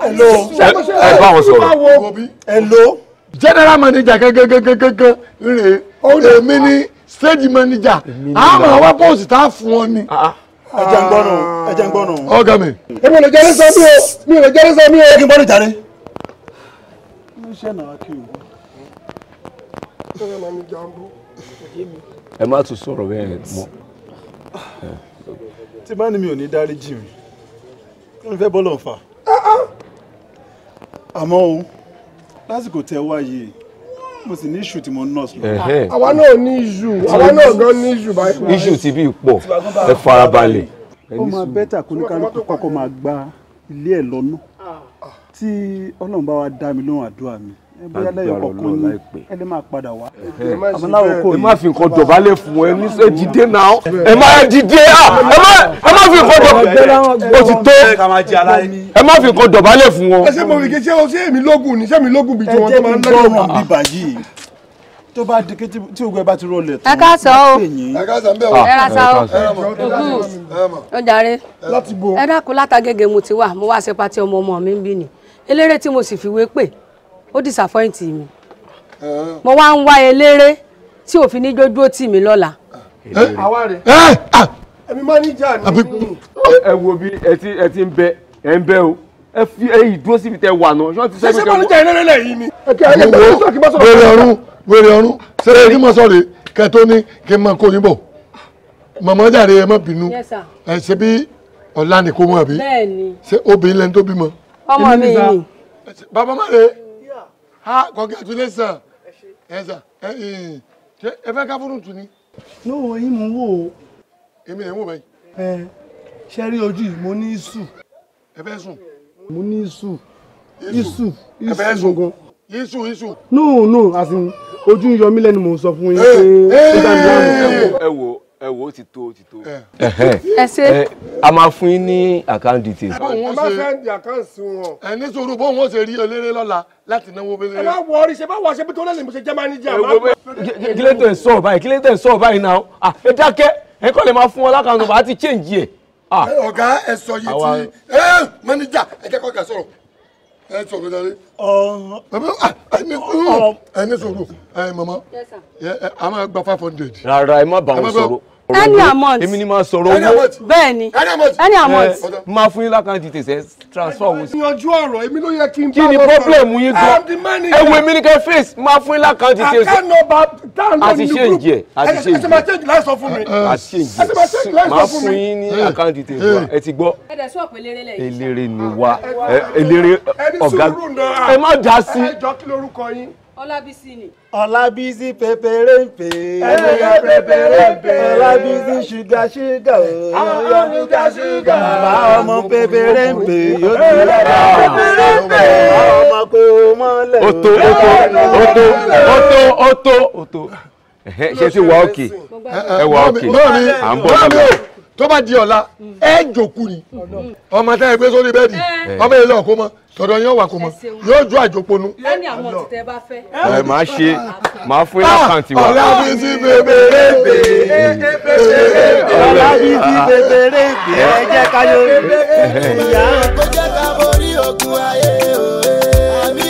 ẹ bá wọn sọ̀rọ̀. hello general manager gẹ́gẹ́gẹ́gẹ́gẹ́ rè èmi ni stage manager àmọ́ àwọn bọ́ọ̀sì tá a fún ọ ni. ẹ jẹ́ ń gbọ́nù. ọ̀gá mi. èmi ò lè jẹ́rìí sọ mí o mi ò lè jẹ́rìí sọ mí o. kí n gbọ́dọ̀ jàre. ẹ má tún sọ̀rọ̀ bẹ́ẹ̀ mọ́. tí bá ní mi ò ní dáríjì mi kí ló fẹ́ bọ́ lọ́n fà. àmọ́ o lásìkò tẹ wá yìí mo sì ní iṣu tí mo nọ́ọ̀sì lọ. àwa náà ní iṣu àwa náà gan ní iṣu báyìí. iṣu ti bí pọ̀ ẹ farabalẹ̀. ó máa bẹ́tà kó ní kálukú kọ́kọ́ máa gba ilé ẹ̀ lọ́nà tí ọlọ́run bá wa dá mi lóhùn àdúrà mi bóyá lẹ́yìn kọ̀ọ̀kan ní ẹ lè máa padà wá. ẹ má fi nǹkan dọ̀bálẹ̀ fún ẹ ní ẹ dìde náà ẹ má dìde ẹ má fi nǹkan dọ̀bálẹ̀ o ti tó ẹ má fi nǹkan dọ̀bálẹ̀ fún wọn. ẹ ṣe mo rí kí ṣé èmi lógún ni ṣé èmi lógún bíi tiwọn tó máa ń lẹ́yìn wọn. bíbá yìí tó bá di kété tí ogun ẹ bá ti rọlẹ̀ tó. ẹ ká sọ o ẹ ká sọ bẹ́ẹ̀ o. ẹ ká sọ o. ó jàre ẹ dákun látàgègè mo ti wà mo wá ṣe pati ọmọ mi ń bí ni eléré tí mo sì fi wé pè ó disappoint mi mo wá ń wá eléré tí òfin ní dójú tì mí lọ́la. àwa rẹ̀ ẹ̀mí máníjà ni. ẹ wo bí ẹ ti ń bẹ ẹ ń bẹ o ẹ fi èyí dúró síbi tẹ wà náà ṣé ti sẹ́yìn kẹ́ wọ́n. ẹ ṣe máníjà eléré lẹ́yìn ni. wèrè ọ̀run ṣe ní mọ̀ sọ̀rọ̀ kẹ́ tó ní kí n máa kó yín bọ̀ màmá jàre ẹ má bínú ẹ ṣe bí ọ̀la ni kó mọ̀ àbí ṣe obìnrin lẹ́ni tó bímọ. ọmọ mi ni. bàbá má lè congratulations ẹ sà ẹ fẹ́ ká fúrú tù ní. no yín mú wò ó. èmi ẹ̀ ń wò báyìí. ṣe rí ojú yìí mo ní iṣu. ẹ fẹ́ sùn. mo ní iṣu gangan. iṣu. no as in ojú ń yọ mí lẹ́nu mò ń sọ fún yín pé. ẹ wo ti tó. ẹ ṣe. a máa fún yín ní account details. ẹ má sẹ́ndì àkáǹtì wọn. ẹ ní sùúrù bó wọn ṣe rí eléré lọ́la láti náwó bẹ́lẹ́. ẹ má wọrí ṣe bá wọ ṣe bí tó lẹ́nu mo ṣe jẹ́ máníjà. kílẹ̀ tẹ̀ ń sọ̀rọ̀ báyìí náà ẹ dákẹ́ ẹ kọ́ lè máa fún wọn lákàtúntò bá ti change ẹ̀ ọ̀gá ẹ sọ yìí tí manager ẹ jẹ́ kó ọ̀gá sọ̀rọ̀ ẹ sọ̀rọ̀ dáre. ẹni sọ̀rọ̀ mama a máa gba 500. rárá ẹ má bá wọn sọ̀rọ̀. any amount. èmi ni máa sọ̀rọ̀ owó. bẹ́ẹ̀ni any amount. máa fún yín lákàntì tẹ̀sẹ̀ transfer owó sí. yanjú ọ̀rọ̀ èmi ló yẹ kí n bá wọn sọ̀rọ̀. kí ni problem yín gan. ẹ wo èmi ní kẹ́ face máa fún yín lákàntì tẹ̀sẹ̀. àti ṣe ń jẹ àti ṣe ń jẹ. ẹsẹ̀ máa change láì sọ fún mi. àti ṣe ń jẹ máa fún yín ní àkáǹtì tẹ̀sẹ̀ ẹ ti gbọ́. ẹ̀dẹ̀ sọ pé eléré lẹ́yìn. eléré ni wá eléré ọ̀gá ẹ má dá sí. ẹ jọ kí lorúkọ yín. Ọlábísí ni. Ọlábísí pẹpẹrẹmpẹ. Pẹpẹrẹmpẹ. Ọlábísí ṣúgà ṣúgà o. Ṣúgà ṣúgà. Bàbá ọmọ pẹpẹrẹmpẹ yóò di lára. Pẹpẹrẹmpẹ. Ọmọ pé o mọ́lẹ̀. Oto. Ṣé ti wà òkè? Ẹ wà òkè. À ń bọ̀ lọ́wọ́. Tó bá di ọ̀la ẹ jòkú ni ọmọ tẹ́ ẹ gbé sórí bẹ́ẹ̀dì ọmọ yẹn lọ kó mọ tọ̀dọ̀ yẹn wà kó mọ yóò ju àjòponu. ẹni àwọn ti tẹ bá fẹ́. ẹ máa ṣe máa fún yín àkáǹtì wa. Ọlábísí pẹpẹrẹmpẹ. Ọlábísí pẹpẹrẹmpẹ ẹ jẹ́ ká yọ. kó jẹ́ ká borí ogun ayé òye.